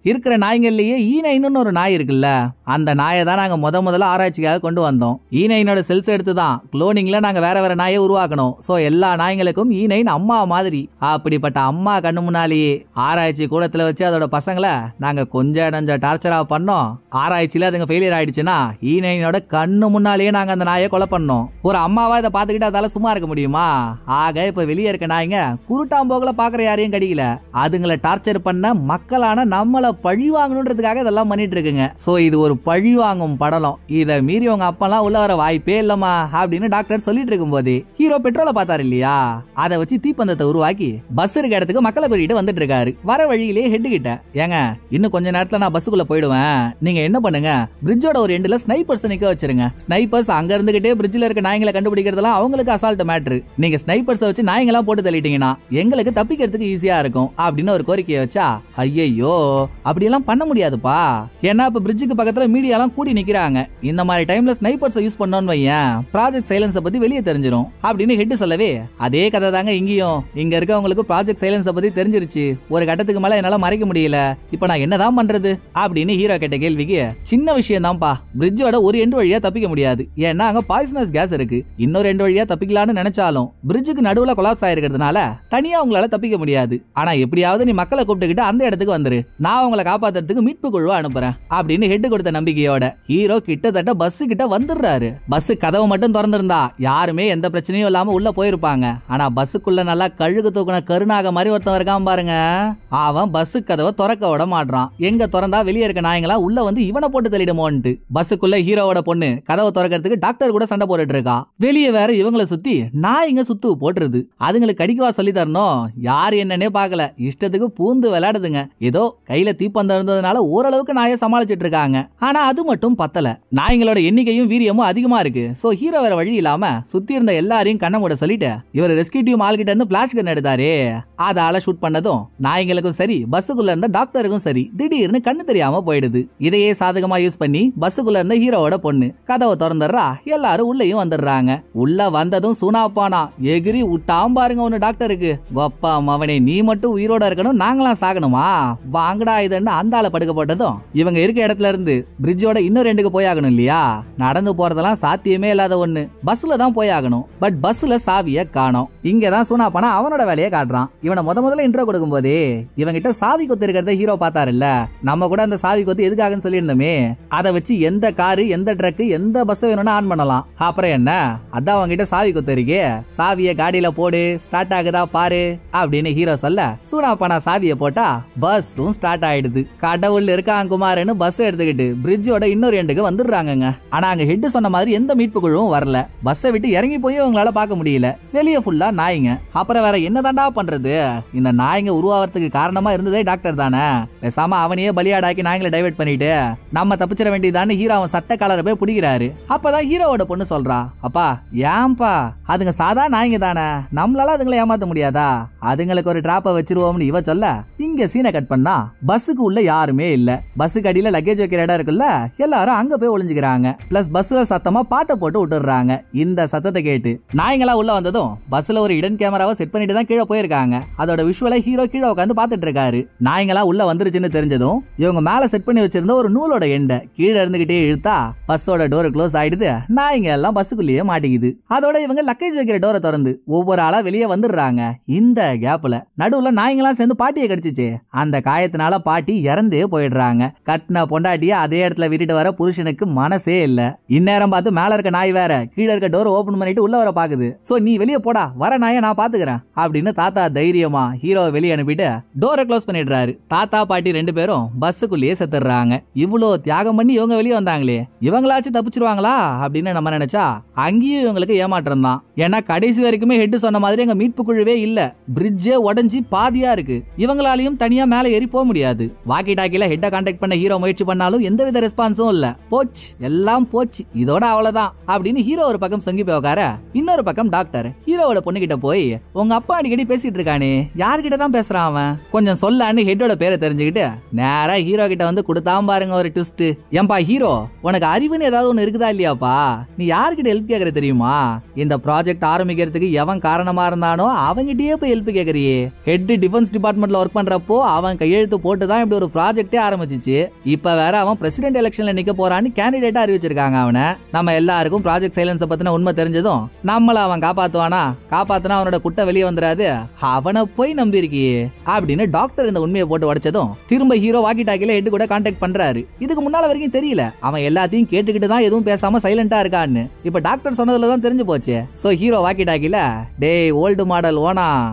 இருக்கிற நாய்கள்லயே ஈனைன்னு ஒரு நாய் இருக்குல்ல, அந்த நாயை தான் நாங்க முதல்ல ஆராய்ச்சிக்காக கொண்டு வந்தோம். ஈனைனோட செல்ஸ் எடுத்து தான் குளோனிங்ல நாங்க வேற வேற நாயை உருவாக்கணும். சோ எல்லா நாய்களுக்கும் ஈனைன் அம்மா மாதிரி. அப்படிப்பட்ட அம்மா கண்ணு முன்னாலேயே ஆராய்ச்சி கூடத்துல வச்சு அதோட பசங்களை நாங்க கொஞ்சம் டார்ச்சரா பண்ணோம். ஆராய்ச்சியில அதுங்க ஃபெயிலியர் ஆயிடுச்சுன்னா ஈனைனோட கண்ணு முன்னாலேயே நாங்க அந்த நாயை கொலை பண்ணோம். ஒரு அம்மாவா இதை பாத்துக்கிட்டு அதால சும்மா இருக்க முடியுமா? ஆக இப்ப வெளியே இருக்க நாய்ங்க குருட்டாம்போகல பாக்குற யாரையும் கடிக்கல, அதுங்களை டார்ச்சர் பண்ண மக்களான நம்மள பழி வாங்கணுன்றதுக்காக இதெல்லாம் பண்ணிட்டு இருக்குங்க. சோ இது ஒரு பழி வாங்கும் படலம், இத மீறி உங்க அப்பெல்லாம் உள்ள வர வாய்ப்பே இல்லமா அப்படின்னு டாக்டர் சொல்லிட்டு இருக்கும் போது ஹீரோ பெட்ரோலை பார்த்தாரு இல்லையா, அதை வச்சு தீப்பந்தத்தை உருவாக்கி பஸ் இருக்க இடத்துக்கு மக்களை கூட்டிட்டு வந்துட்டு இருக்காரு. வர வழியிலேயே ஹெட் கிட்ட, ஏங்க இன்னும் கொஞ்ச நேரத்துல நான் பஸ்ஸுக்குள்ள போயிடுவேன், நீங்க என்ன பண்ணுங்க பிரிட்ஜோட ஒரு எண்டுல ஸ்னைப்பர்ஸ் நிக்க வச்சிருங்க. ஸ்னைப்பர்ஸ் அங்க இருந்துகிட்டே பிரிட்ஜ்ல இருக்க நாய்களை கண்டுபிடிக்கிறதுலாம் அவங்களுக்கு அசால்ட் மேட்ரு, நீங்க ஸ்னைப்பர்ஸ் வச்சு நாய்களா போட்டு தள்ளிட்டீங்கன்னா எங்களுக்கு தப்பிக்கிறதுக்கு ஈஸியா இருக்கும் அப்படின்னு ஒரு கோரிக்கையை வச்சா, ஐயோ அப்படி எல்லாம் பண்ண முடியாதுப்பா, ஏன்னா இப்ப பிரிட்ஜுக்கு பக்கத்துல மீடியா எல்லாம் கூடி நிக்கிறாங்க, இந்த மாதிரி டைம்ல ஸ்னைப்பர்ஸ் யூஸ் பண்ணோம்னு வையேன் ப்ராஜெக்ட் சைலன்ஸ பத்தி வெளியே தெரிஞ்சிரும் அப்படின்னு ஹெட் சொல்லவே அதே கதை தாங்க இங்கேயும். இங்க இருக்கவங்களுக்கு ப்ராஜெக்ட் சைலன்ஸ பத்தி தெரிஞ்சிருச்சு, ஒரு கட்டத்துக்கு மேல என்னால மறைக்க முடியல, இப்ப நான் என்னதான் பண்றது அப்படின்னு ஹீரோ கேட்ட கேள்விக்கு, சின்ன விஷயம் தான்ப்பா, பிரிட்ஜோட ஒரு எண்டு வழியா தப்பிக்க முடியாது, ஏன்னா அங்க பாய்சனஸ் கேஸ் இருக்கு, இன்னொரு எண்டு வழியா தப்பிக்கலாம்னு நினைச்சாலும் பிரிட்ஜுக்கு நடுவுல கொலாப்ஸ் ஆயிருக்கிறதுனால தனியா உங்களால தப்பிக்க முடியாது. ஆனா எப்படியாவது நீ மக்களை கூப்பிட்டுக்கிட்டு அந்த இடத்துக்கு வந்துரு, நான் உங்களை காப்பாத்துறதுக்கு மீட்பு குழுவை அனுப்புறேன் அப்படின்னு ஹெட் கொடுத்த நம்பிக்கையோட ஹீரோ கிட்டத்தட்ட பஸ் கிட்ட வந்துடுறாரு. பஸ் கதவை மட்டும் திறந்திருந்தா யாருமே எந்த பிரச்சனையும் இல்லாம உள்ள போயிருப்பாங்க. ஆனா பஸ்ஸுக்குள்ள நல்லா கழுகு தூக்குன கருணாக மாதிரி ஒருத்தன் இருக்கான் பாருங்க, அவன் பஸ் கதவை திறக்க விட மாட்டான். எங்க திறந்தா வெளியே இருக்க நாயங்களா உள்ள வந்து இவனை போட்டு தள்ளிடுமோன்ட்டு பஸ்ஸுக்குள்ள ஹீரோவோட பொண்ணு கதவை திறக்கிறதுக்கு டாக்டர் கூட சண்டை போட்டுட்டு இருக்கா. வெளியே வேற இவங்களை சுத்தி நாய்ங்க சுத்து போட்டுருது, அதுங்களுக்கு கடிக்கவா சொல்லி தரணும், யார் என்னன்னே பாக்கல, இஷ்டத்துக்கு பூந்து விளையாடுதுங்க. ஏதோ கையில தீப்பந்தம் இருந்ததுனால ஓரளவுக்கு நாயை சமாளிச்சிட்டு இருக்காங்க. ஆனா அது மட்டும் பத்தல, நாய்களோட எண்ணிக்கையும் வீரியமும் அதிகமா இருக்கு. சோ ஹீரோ வேற வழி இல்லாம சுத்தி இருந்த எல்லாரையும் கண்ண மூட சொல்லிட்டு இவர் ரெஸ்கியூ டீம் ஆள்கிட்ட இருந்து பிளாஷ் கன் எடுத்தாரு. அதால ஷூட் பண்ணதும் நாய்களுக்கும் சரி பஸ்ஸுக்குள்ள இருந்த டாக்டருக்கும் சரி திடீர்னு கண்ணு தெரியாம போயிடுது. இதையே சாதகமா யூஸ் பண்ணி பஸ்ஸுக்குள்ள இருந்த ஹீரோவோட பொண்ணு கதவை திறந்துடுறா, எல்லாரும் உள்ளேயும் வந்துடுறாங்க. உள்ள வந்ததும் சூனாப்பானா எகிரி விட்டாம் பாருங்க ஒன்னு டாக்டருக்கு, கொப்பா மவனே நீ மட்டும் உயிரோட இருக்கணும், நாங்களாம் சாகணுமா, வாங்கடா இதுன்னு அந்த ஆளை படுக்க போட்டதும் இவங்க இருக்க இடத்துல இருந்து பிரிட்ஜோட இன்னொரு எண்டுக்கு போயாகணும் இல்லையா, நடந்து போறதெல்லாம் சாத்தியமே இல்லாத ஒண்ணு, பஸ்ல தான் போயாகணும். பட் பஸ்ல சாவிய காணோம். இங்கதான் சூனாப்பானா அவனோட வேலையை காட்டுறான். இவனை முதல்ல இன்ட்ரோ கொடுக்கும் போதே இவங்கிட்ட சாவி கொத்து இருக்கிறத ஹீரோ பார்த்தாருல்ல, நம்ம கூட அந்த சாவி கொத்து எதுக்காகன்னு சொல்லியிருந்தோமே, அதை வச்சு எந்த காரு எந்த ட்ரக் எந்த பஸ் வேணும்னு ஆன் பண்ணலாம். அப்புறம் என்ன, அதான் அவங்கிட்ட சாவி கொத்து இருக்கே, சாவிய காடியில போடு ஸ்டார்ட் ஆகுதா பாரு அப்படின்னு ஹீரோ சொல்ல சூனாப்பானா சாவிய போட்டா பஸ்ஸும் ஸ்டார்ட் ஆயிடுது. கடவுள் இருக்காங்க குமார்னு பஸ் எடுத்துக்கிட்டு பிரிட்ஜோட இன்னொரு எண்டுக்கு வந்துடுறாங்க. ஆனா அங்க ஹெட் சொன்ன மாதிரி எந்த மீட்பு குழுவும் வரல. பஸ்ஸை விட்டு இறங்கி போய் அவங்களால பார்க்க முடியல. வெளியே ஃபுல்லா எல்லாம் நாய்ங்க. அப்புறம் வேற என்னதாண்டா பண்றது? இந்த நாய்ங்க உருவாகிறதுக்கு காரணமா இருந்ததே டாக்டர் தானே. பேசாம அவனையே பலியாடாக்கி நாய்களை டைவர்ட் பண்ணிட்டு நம்ம தப்பிச்சிட வேண்டியதான்னு ஹீரோ அவன் சட்ட காலரை போய் பிடிக்கிறாரு. அப்பதான் ஹீரோவோட பொண்ணு சொல்றா, அப்பா ஏன்பா அதுங்க சாதா நாய்ங்க தானே, நம்மளால அதுங்களை ஏமாத்த முடியாதா? அதுங்களுக்கு ஒரு டிராப்ப வச்சிருவோம்னு இவ சொல்ல இங்க சீனை கட் பண்ணா பஸ்ஸுக்கு உள்ள யாருமே இல்ல. பஸ்ஸுக்கு அடியில லக்கேஜ் வைக்கிற இடம் இருக்குல்ல, எல்லாரும் அங்க போய் ஒளிஞ்சுக்கிறாங்க. பிளஸ் பஸ்ல சத்தமா பாட்டை போட்டு விட்டுறாங்க. இந்த சத்தத்தை கேட்டு நாய்ங்களா உள்ள வந்ததும் பஸ்ல ஒரு இடன் கேமராவை செட் பண்ணிட்டு தான் கீழே போயிருக்காங்க. அதோட விஷுவலை ஹீரோ கீழே உட்காந்து பாத்துட்டு இருக்காரு. நாய்ங்களா உள்ள வந்துருச்சுன்னு தெரிஞ்சதும் இவங்க மேல செட் பண்ணி வச்சிருந்த ஒரு நூலோட எண்டை கீழே இருந்துகிட்டே இழுத்தா பஸ்ஸோட டோர் க்ளோஸ் ஆயிடுது. நாய்ங்க எல்லாம் பஸ்ஸுக்குள்ளேயே மாட்டிக்குது. அதோட இவங்க லக்கேஜ் வைக்கிற டோரை திறந்து ஒவ்வொரு ஆளா வெளியே வந்துடுறாங்க. இந்த கேப்ல நடுவுல நாய்ங்களா சேர்ந்து பாட்டியை கடிச்சிச்சு. அந்த காயத்தினால பாட்டி இறந்தே போயிடுறாங்க. கட்டின பொண்டாட்டிய அதே இடத்துல விட்டுட்டு வர புருஷனுக்கு மனசே இல்ல. இந்நேரம் பார்த்து மேல இருக்க நாய் வேற கீழே இருக்க டோர் ஓபன் பண்ணிட்டு உள்ள வர பாக்குது. சோ நீ வெளியே போடா, வர நாயை நான் பாத்துக்கிறேன் அப்படின்னு தாத்தா தைரியமா ஹீரோவை வெளியே அனுப்பிட்டு டோரை க்ளோஸ் பண்ணிடுறாரு. தாத்தா பாட்டி ரெண்டு பேரும் பஸ்ஸுக்குள்ளேயே செத்துறாங்க. இவ்வளோ தியாகம் பண்ணி இவங்க வெளியே வந்தாங்களே, இவங்களாச்சும் தப்பிச்சிருவாங்களா அப்படின்னு நம்ம நினைச்சா அங்கேயும் இவங்களுக்கு ஏமாற்றம் தான். ஏன்னா கடைசி வரைக்குமே ஹெட் சொன்ன மாதிரி எங்க மீட்பு குழுவே இல்ல. பிரிட்ஜே உடஞ்சி பாதியா இருக்கு. இவங்களாலையும் தனியா மேல ஏறி போக முடியாது. வாக்கி டாக்கில ஹெட்ட கான்டாக்ட் பண்ண ஹீரோ முயற்சி பண்ணாலும் எந்தவித ரெஸ்பான்ஸும் இல்ல. போச்சு, எல்லாம் போச்சு, இதோட அவ்வளவுதான் அப்படின்னு ஹீரோ ஒரு பக்கம் சொங்கி போய் உட்கார, இன்னொரு பக்கம் டாக்டர் ஹீரோவோட பொண்ணு கிட்ட போய், உங்க அப்பா அடிக்கடி பேசிட்டு இருக்கானே, யார்கிட்ட தான் பேசுறான் அவன், கொஞ்சம் சொல்லான்னு ஹெட்டோட பேரை தெரிஞ்சுக்கிட்டு நேரா ஹீரோ கிட்ட வந்து கொடுத்தாம பாருங்க ஒரு ட்விஸ்ட். ஏன்பா ஹீரோ, உனக்கு அறிவுன்னு ஏதாவது ஒண்ணு இருக்குதா இல்லையாப்பா? நீ யார்கிட்ட ஹெல்ப் கேக்குற தெரியுமா? இந்த ப்ராஜெக்ட் ஆரம்பிக்கிறதுக்கு எவன் காரணமா இருந்தானோ அவங்கிட்டயே போய் ஹெல்ப் கேக்குறியே. ஹெட் டிஃபென்ஸ் டிபார்ட்மெண்ட்ல ஒர்க் பண்றப்போ அவன் கையெழுத்து போட்டு தான் இப்படி ஒரு ப்ராஜெக்டே ஆரம்பிச்சிச்சு. இப்ப வேற அவன் பிரசிடென்ட் எலெக்ஷன்ல நிக்க போறான்னு கேண்டிடேட்டா அறிவிச்சிருக்காங்க அவனை. நம்ம எல்லாருக்கும் ப்ராஜெக்ட் சைலன்ஸ் பத்தின உண்மை தெரிஞ்சதும் நம்மள அவன் காப்பாத்துவானா? காப்பாத்துனா அவனோட குட்டை வெளியே வந்துடாது. அவனை போய் நம்பி இருக்கியே அப்படின்னு டாக்டர் இந்த உண்மையை போட்டு உடைச்சதும் திரும்ப ஹீரோ வாக்கி டாக்கில ஹெட் கூட கான்டாக்ட் பண்றாரு. இதுக்கு முன்னால வரைக்கும் தெரியல, அவன் எல்லாத்தையும் கேட்டுக்கிட்டு தான் எதுவும் பேசாம சைலண்டா இருக்கான்னு. இப்ப டாக்டர் சொன்னதுல தான் தெரிஞ்சு போச்சு. சோ ஹீரோ வாக்கி டாக்கில, டேய் ஓல்டு மாடல் ஓனா,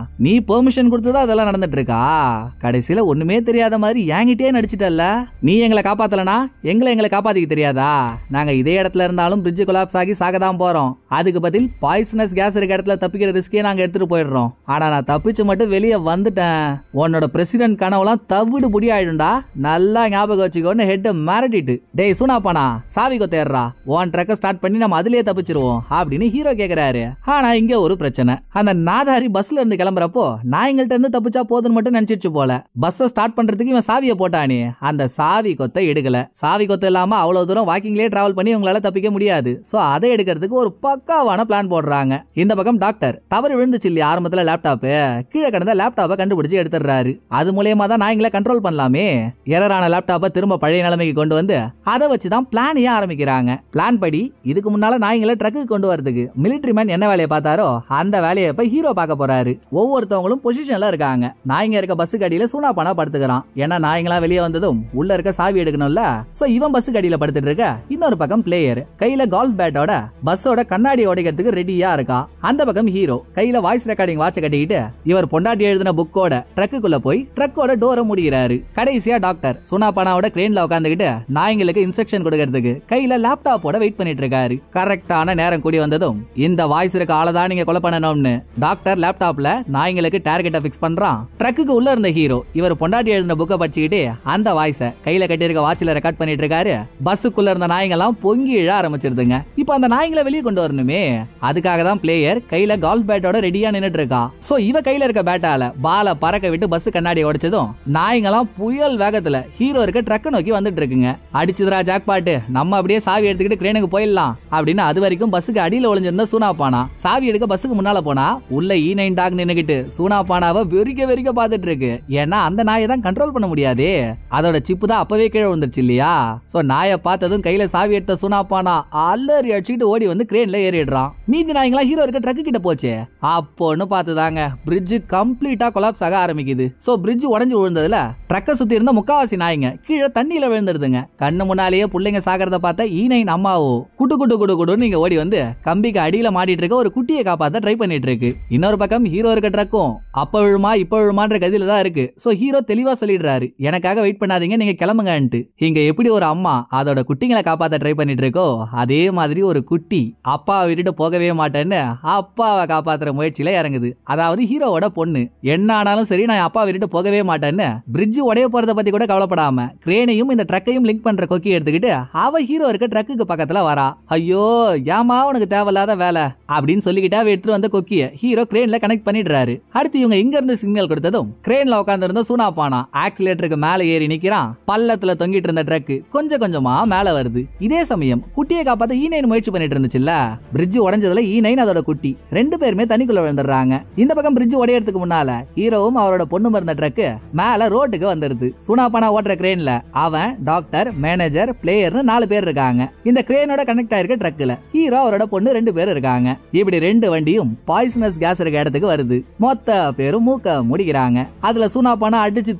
நீ பெர்மிஷன் கொடுத்துதான் அதெல்லாம் நடந்துட்டு இருக்கா? கடைசியில ஒண்ணுமே தெரியாத மாதிரி என்கிட்டயே நடிச்சிட்டல்ல. நீ எங்களை காப்பாத்தலனா எங்களை காப்பாத்திக்க தெரியாதா? நாங்க இதே இடத்துல இருந்தாலும் பிரிட்ஜ் கொலாப்ஸ் ஆகி சாகதான் போறோம். அதுக்கு பதில் பாய்சனஸ் கேஸ் இருக்க இடத்துல தப்பிக்கிற ரிஸ்கே நாங்க எடுத்துட்டு போயிடுறோம். ஆனா நான் தப்பிச்சு மட்டும் வெளியே வந்துட்டேன். உன்னோட பிரசிடென்ட் கனவுலாம் தவிடு புடி ஆயிடும்டா, நல்லா ஞாபகம் வச்சுக்கோன்னு ஹெட் மிரட்டிட்டு, டேய் சூனாப்பானா சாவி கொத்தேறா, உன் ட்ரக்க ஸ்டார்ட் பண்ணி நம்ம அதுலயே தப்பிச்சிருவோம் அப்படின்னு ஹீரோ கேக்குறாரு. ஆனா இங்க ஒரு பிரச்சனை. அந்த நாதாரி பஸ்ல இருந்து கிளம்புறப்போ நாய்ங்கள்ட்ட இருந்து தப்பிச்சா போதுன்னு மட்டும் நினைச்சிட்டு போல. பஸ் ஸ்டார்ட் பண்றதுக்கு இவன் சாவியை போட்டானே, அந்த சாவி கொத்த எடுக்கல. சாவி கொத்த இல்லாம அவ்வளவு தூரம் வாக்கிங்லயே டிராவல் பண்ணி உங்களால தப்பிக்க முடியாது. சோ அதை எடுக்கிறதுக்கு ஒரு பக்காவான பிளான் போடுறாங்க. இந்த பக்கம் டாக்டர் தவறு விழுந்துச்சு இல்லையா ஆரம்பத்துல லேப்டாப், கீழே கிடந்த லேப்டாப்பை கண்டுபிடிச்சு எடுத்துறாரு. அது மூலமா தான் நாய்ங்களை கண்ட்ரோல் பண்ணலாமே. எரரான லேப்டாப்பை திரும்ப பழைய நிலைமைக்கு கொண்டு வந்து அதை வச்சுதான் பிளானையே ஆரம்பிக்கிறாங்க. பிளான் படி இதுக்கு முன்னால நாய்ங்களை ட்ரக்கு கொண்டு வரதுக்கு மிலிட்டரி மேன் என்ன வேலையை பார்த்தாரோ அந்த வேலையை இப்ப ஹீரோ பார்க்க போறாரு. ஒவ்வொருத்தவங்களும் பொசிஷன்ல இருக்காங்க. நாய்ங்க இருக்க பஸ்ஸுக்கு அடியில சூனாப்பானா படுத்துக்கிறான். ஏன்னா நாய்ங்களா வெளியே வந்ததும் உள்ள இருக்க சாவி எடுக்கணும்ல. சோ இவன் பஸ்ஸுக்கு அடியில படுத்துட்டு இருக்க, இன்னொரு பக்கம் பிளேயர் கையில கால்ஃப் பேட்டோட பஸ்ஸோட கண்ணாடி உடைக்கிறதுக்கு ரெடியா இருக்கான். அந்த பக்கம் ஹீரோ கையில வாய்ஸ் ரெக்கார்டிங் வாட்ச கட்டிக்கிட்டு இவர் பொண்டாட்டி எழுதின புக்கோட ட்ரக்குக்குள்ள போய் ட்ரக்கோட டோரை மூடிக்கிறாரு. கடைசியா டாக்டர் சூனாப்பானாவோட கிரேன்ல உட்காந்துக்கிட்டு நாய்ங்களுக்கு இன்ஸ்ட்ரக்ஷன் கொடுக்கறதுக்கு கையில லேப்டாப்போட வெயிட் பண்ணிட்டு இருக்காரு. கரெக்டான நேரம் கூடி வந்ததும் இந்த வாய்ஸ் இருக்க ஆளதான் நீங்க கொலை பண்ணணும்னு டாக்டர் லேப்டாப்ல நாய்ங்களுக்கு டார்கெட்டை பிக்ஸ் பண்றான். ட்ரக்குக்கு உள்ள இருந்த ஹீரோ இவர் பொண்டாட்டி எழுதின புக்கை படிச்சுக்கிட்டு அந்த வாய்ஸ கையில கட்டி இருக்க வாட்சில ரெக்கார்ட் பண்ணிட்டு இருக்காரு. பஸ்ஸுக்குள்ள இருந்த நாய்ங்கெல்லாம் பொங்கி இழ ஆரம்பிச்சிருதுங்க. இப்ப அந்த நாய்ங்களை வெளியே கொண்டு வரணுமே, அதுக்காக தான் பிளேயர் கையில கால்ஃப் பேட்டோட ரெடியா நின்னுட்டு இருக்கான். சோ இவ கையில இருக்க பேட்டால பால பறக்க விட்டு பஸ் கண்ணாடி உடைச்சதும் நாய்ங்கெல்லாம் புயல் வேகத்துல ஹீரோ இருக்க ட்ரக்க நோக்கி வந்துட்டு இருக்குங்க. அடிச்சுதுரா ஜாக்பாட்டு, நம்ம அப்படியே சாவி எடுத்துக்கிட்டு கிரேனுக்கு போயிடலாம் அப்படின்னு அது வரைக்கும் பஸ்ஸுக்கு அடியில ஒளிஞ்சிருந்த சூனாப்பானா சாவி எடுக்க பஸ்ஸுக்கு முன்னால போனா உள்ள E9 டாக் நின்னுகிட்டு சூனாப்பானாவை வெறிக்க பாத்துட்டு இருக்கு. ஏன்னா அந்த நாயை தான் கண்ட்ரோல் பண்ண முடியாதே, அதோட சிப்பு தான் அப்பவே கீழே வந்துருச்சு இல்லையா. சோ நாயை பார்த்ததும் கையில சாவி எடுத்த சூனாப்பானா அலறி அடிச்சுட்டு ஓடி வந்து கிரேன்ல ஏறிடுறான். மீதி நாய்ங்களா ஹீரோ இருக்க ட்ரக்கு கிட்ட போச்சு. அப்போன்னு பார்த்துதாங்க பிரிட்ஜ் கம்ப்ளீட்டா கொலாப்ஸ் ஆக ஆரம்பிக்குது. சோ பிரிட்ஜ் உடைஞ்சு விழுந்ததுல ட்ரக்க சுத்தி இருந்த முக்காவாசி நாய்ங்க கீழே தண்ணியில விழுந்துடுதுங்க. கண்ணு முன்னாலேயே புள்ளைங்க சாகிறத பார்த்த E9 அம்மாவோ குடு குடு குடு குடுன்னு நீங்க ஓடி வந்து கம்பிக்கு அடியில மாட்டிட்டு இருக்க ஒரு குட்டியை காப்பாத்த ட்ரை பண்ணிட்டு இருக்கு. இன்னொரு பக்கம் ஹீரோ இருக்க ட்ரக்கும் அப்ப விழுமா இப்ப விழுமான்ற கதியில தான் இருக்கு. சோ ஹீரோ தெளிவா சொல்லிடுறாரு, எனக்காக வெயிட் பண்ணாதீங்க, நீங்க கிளம்புங்கன்ட்டு. இங்க எப்படி ஒரு அம்மா அதோட குட்டிங்களை காப்பாத்த ட்ரை பண்ணிட்டு இருக்கோ அதே மாதிரி ஒரு குட்டி அப்பாவை விட்டுட்டு போகவே மாட்டேன்னு அப்பாவை காப்பாத்த காப்பாத்துற முயற்சியில இறங்குது. அதாவது ஹீரோவோட பொண்ணு என்ன ஆனாலும் சரி நான் அப்பா விட்டு போகவே மாட்டேன்னு பிரிட்ஜ் உடைய போறத பத்தி கூட கவலைப்படாம கிரேனையும் இந்த ட்ரக்கையும் லிங்க் பண்ற கொக்கி எடுத்துக்கிட்டு அவ ஹீரோ இருக்க ட்ரக்குக்கு பக்கத்துல வரா. ஐயோ ஏமா உனக்கு தேவையில்லாத வேலை அப்படின்னு சொல்லிக்கிட்டு அவ எடுத்து வந்த கொக்கிய ஹீரோ கிரேன்ல கனெக்ட் பண்ணிடுறாரு. அடுத்து இவங்க இங்க இருந்து சிக்னல் கொடுத்ததும் கிரேன்ல உட்கார்ந்து இருந்த சூனாபானா ஆக்சிலேட்டருக்கு மேல ஏறி நிக்கிறான். பள்ளத்துல தொங்கிட்டு இருந்த ட்ரக் கொஞ்சம் கொஞ்சமா மேல வருது. இதே சமயம் குட்டியை காப்பாத்த ஈ9 முயற்சி பண்ணிட்டு இருந்துச்சுல்ல, பிரிட்ஜ் உடைஞ்சதுல ஈ9 அதோட குட்டி ரெண்டு பேருமே தண்ணிக்குள்ள விழுந்துடுறாங்க. இந்த பக்கம் பிரிட்ஜ் உடையறதுக்கு முன்னால ஹீரோவும் அவரோட பொண்ணு மருந்த ட்ரக் மேல ரோட்டுக்கு வந்துருது. சூனாபானா ஓட்டுற கிரேன்ல அவன் டாக்டர் மேனேஜர் பிளேயர்னு 4 பேர் இருக்காங்க. இந்த கிரேனோட கனெக்ட் ஆயிருக்க ட்ரக்ல ஹீரோ அவரோட பொண்ணு 2 பேர் இருக்காங்க. இப்படி 2 வண்டியும் பாய்சனஸ் கேஸ் இருக்க இடத்துக்கு வருது. மொத்த பேரும் மூக்க முடிக்கிறாங்க. அதுல சூனாபானா அடிச்சு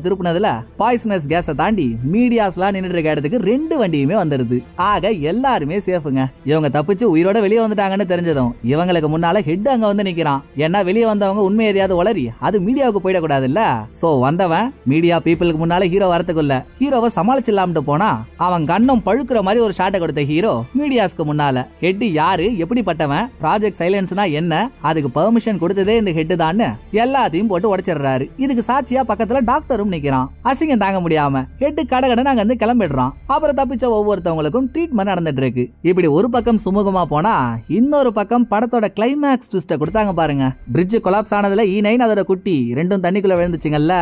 திருப்புனதுல பாய்சனஸ் கேஸ தாண்டி மீடியாஸ்லாம் நின்னுட்டு இருக்க இடத்துக்கு 2 வண்டியுமே வந்துருது. ஆக எல்லாருமே சேஃபுங்க. இவங்க தப்பிச்சு உயிரோட வெளியே வந்துட்டாங்கன்னு தெரிஞ்சதும் இவங்களுக்கு முன்னால ஹெட் அங்க வந்து நிக்கிறான். ஏன்னா வெளியே வந்தவங்க உண்மை எதையாவது உளறி அது மீடியாவுக்கு போயிடக்கூடாது இல்ல. சோ வந்தவன் மீடியா பீப்புளுக்கு முன்னால ஹீரோ வரத்துக்குள்ள ஹீரோவை சமாளிச்சிடலாம்னு போனா அவன் கண்ணம் பழுக்கிற மாதிரி ஒரு ஷாட்டை கொடுத்த ஹீரோ மீடியாஸ்க்கு முன்னால ஹெட் யாரு, எப்படிப்பட்டவன், ப்ராஜெக்ட் சைலன்ஸ்னா என்ன, அதுக்கு பெர்மிஷன் கொடுத்ததே இந்த ஹெட் தான் எல்லாத்தையும் போட்டு உடைச்சிடுறாரு. இதுக்கு சாட்சியா பக்கத்துல டாக்டரும் நிக்கிறான். அசிங்கம் தாங்க முடியாம ஹெட் கடகட நாங்க வந்து கிளம்பிடுறான். அப்புறம் தப்பிச்ச ஒவ்வொருத்தவங்களுக்கும் ட்ரீட்மெண்ட் நடந்துட்டு இருக்கு. இப்படி ஒரு பக்கம் சுமூகமா போனா இன்னொரு பக்கம் படத்தோட கிளைமேக்ஸ் ட்விஸ்ட கொடுத்தாங்க பாருங்க. பிரிட்ஜ் கொலாப்ஸ் ஆனதுல ஈ9 அதோட குட்டி ரெண்டும் தண்ணிக்குள்ள விழுந்துச்சுங்கல்ல,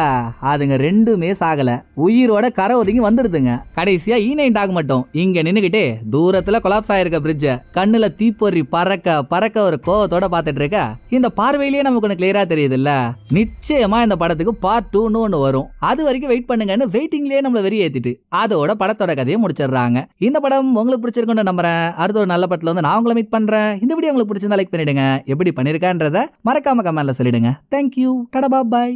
அதுங்க ரெண்டுமே சாகல, உயிரோட கரை ஒதுங்கி வந்துருதுங்க. கடைசியா ஈ9 டாக் மட்டும் இங்க நின்னுகிட்டே தூரத்துல கொலாப்ஸ் ஆயிருக்க பிரிட்ஜ கண்ணுல தீப்பொறி பறக்க ஒரு கோவத்தோட பாத்துட்டு இருக்க. இந்த பார்வையிலேயே நமக்கு ஒண்ணு கிளியரா தெரியுது இல்ல, நிச்சயமா இந்த படத்துக்கு பார்ட் 2 ஒன்னு வரும். அது வரைக்கும் வெயிட் பண்ணுங்கன்னு வெயிட்டிங்லயே நம்மள வெறி ஏத்திட்டு அதோட படத்தோட கதையை முடிச்சிடுறாங்க. இந்த படம் உங்களுக்கு பிடிச்சிருக்குன்னு நம்புறேன். அடுத்த ஒரு நல்ல படத்துல வந்து நான் உங்களை மீட் பண்றேன். இந்த வீடியோ உங்களுக்கு பிடிச்சிருந்தா லைக் பண்ணிடுங்க. எப்படி பண்ணிருக்கான்றத மறக்காம கமெண்ட்ல சொல்லிடுங்க. தேங்க்யூ. டடா பாய்.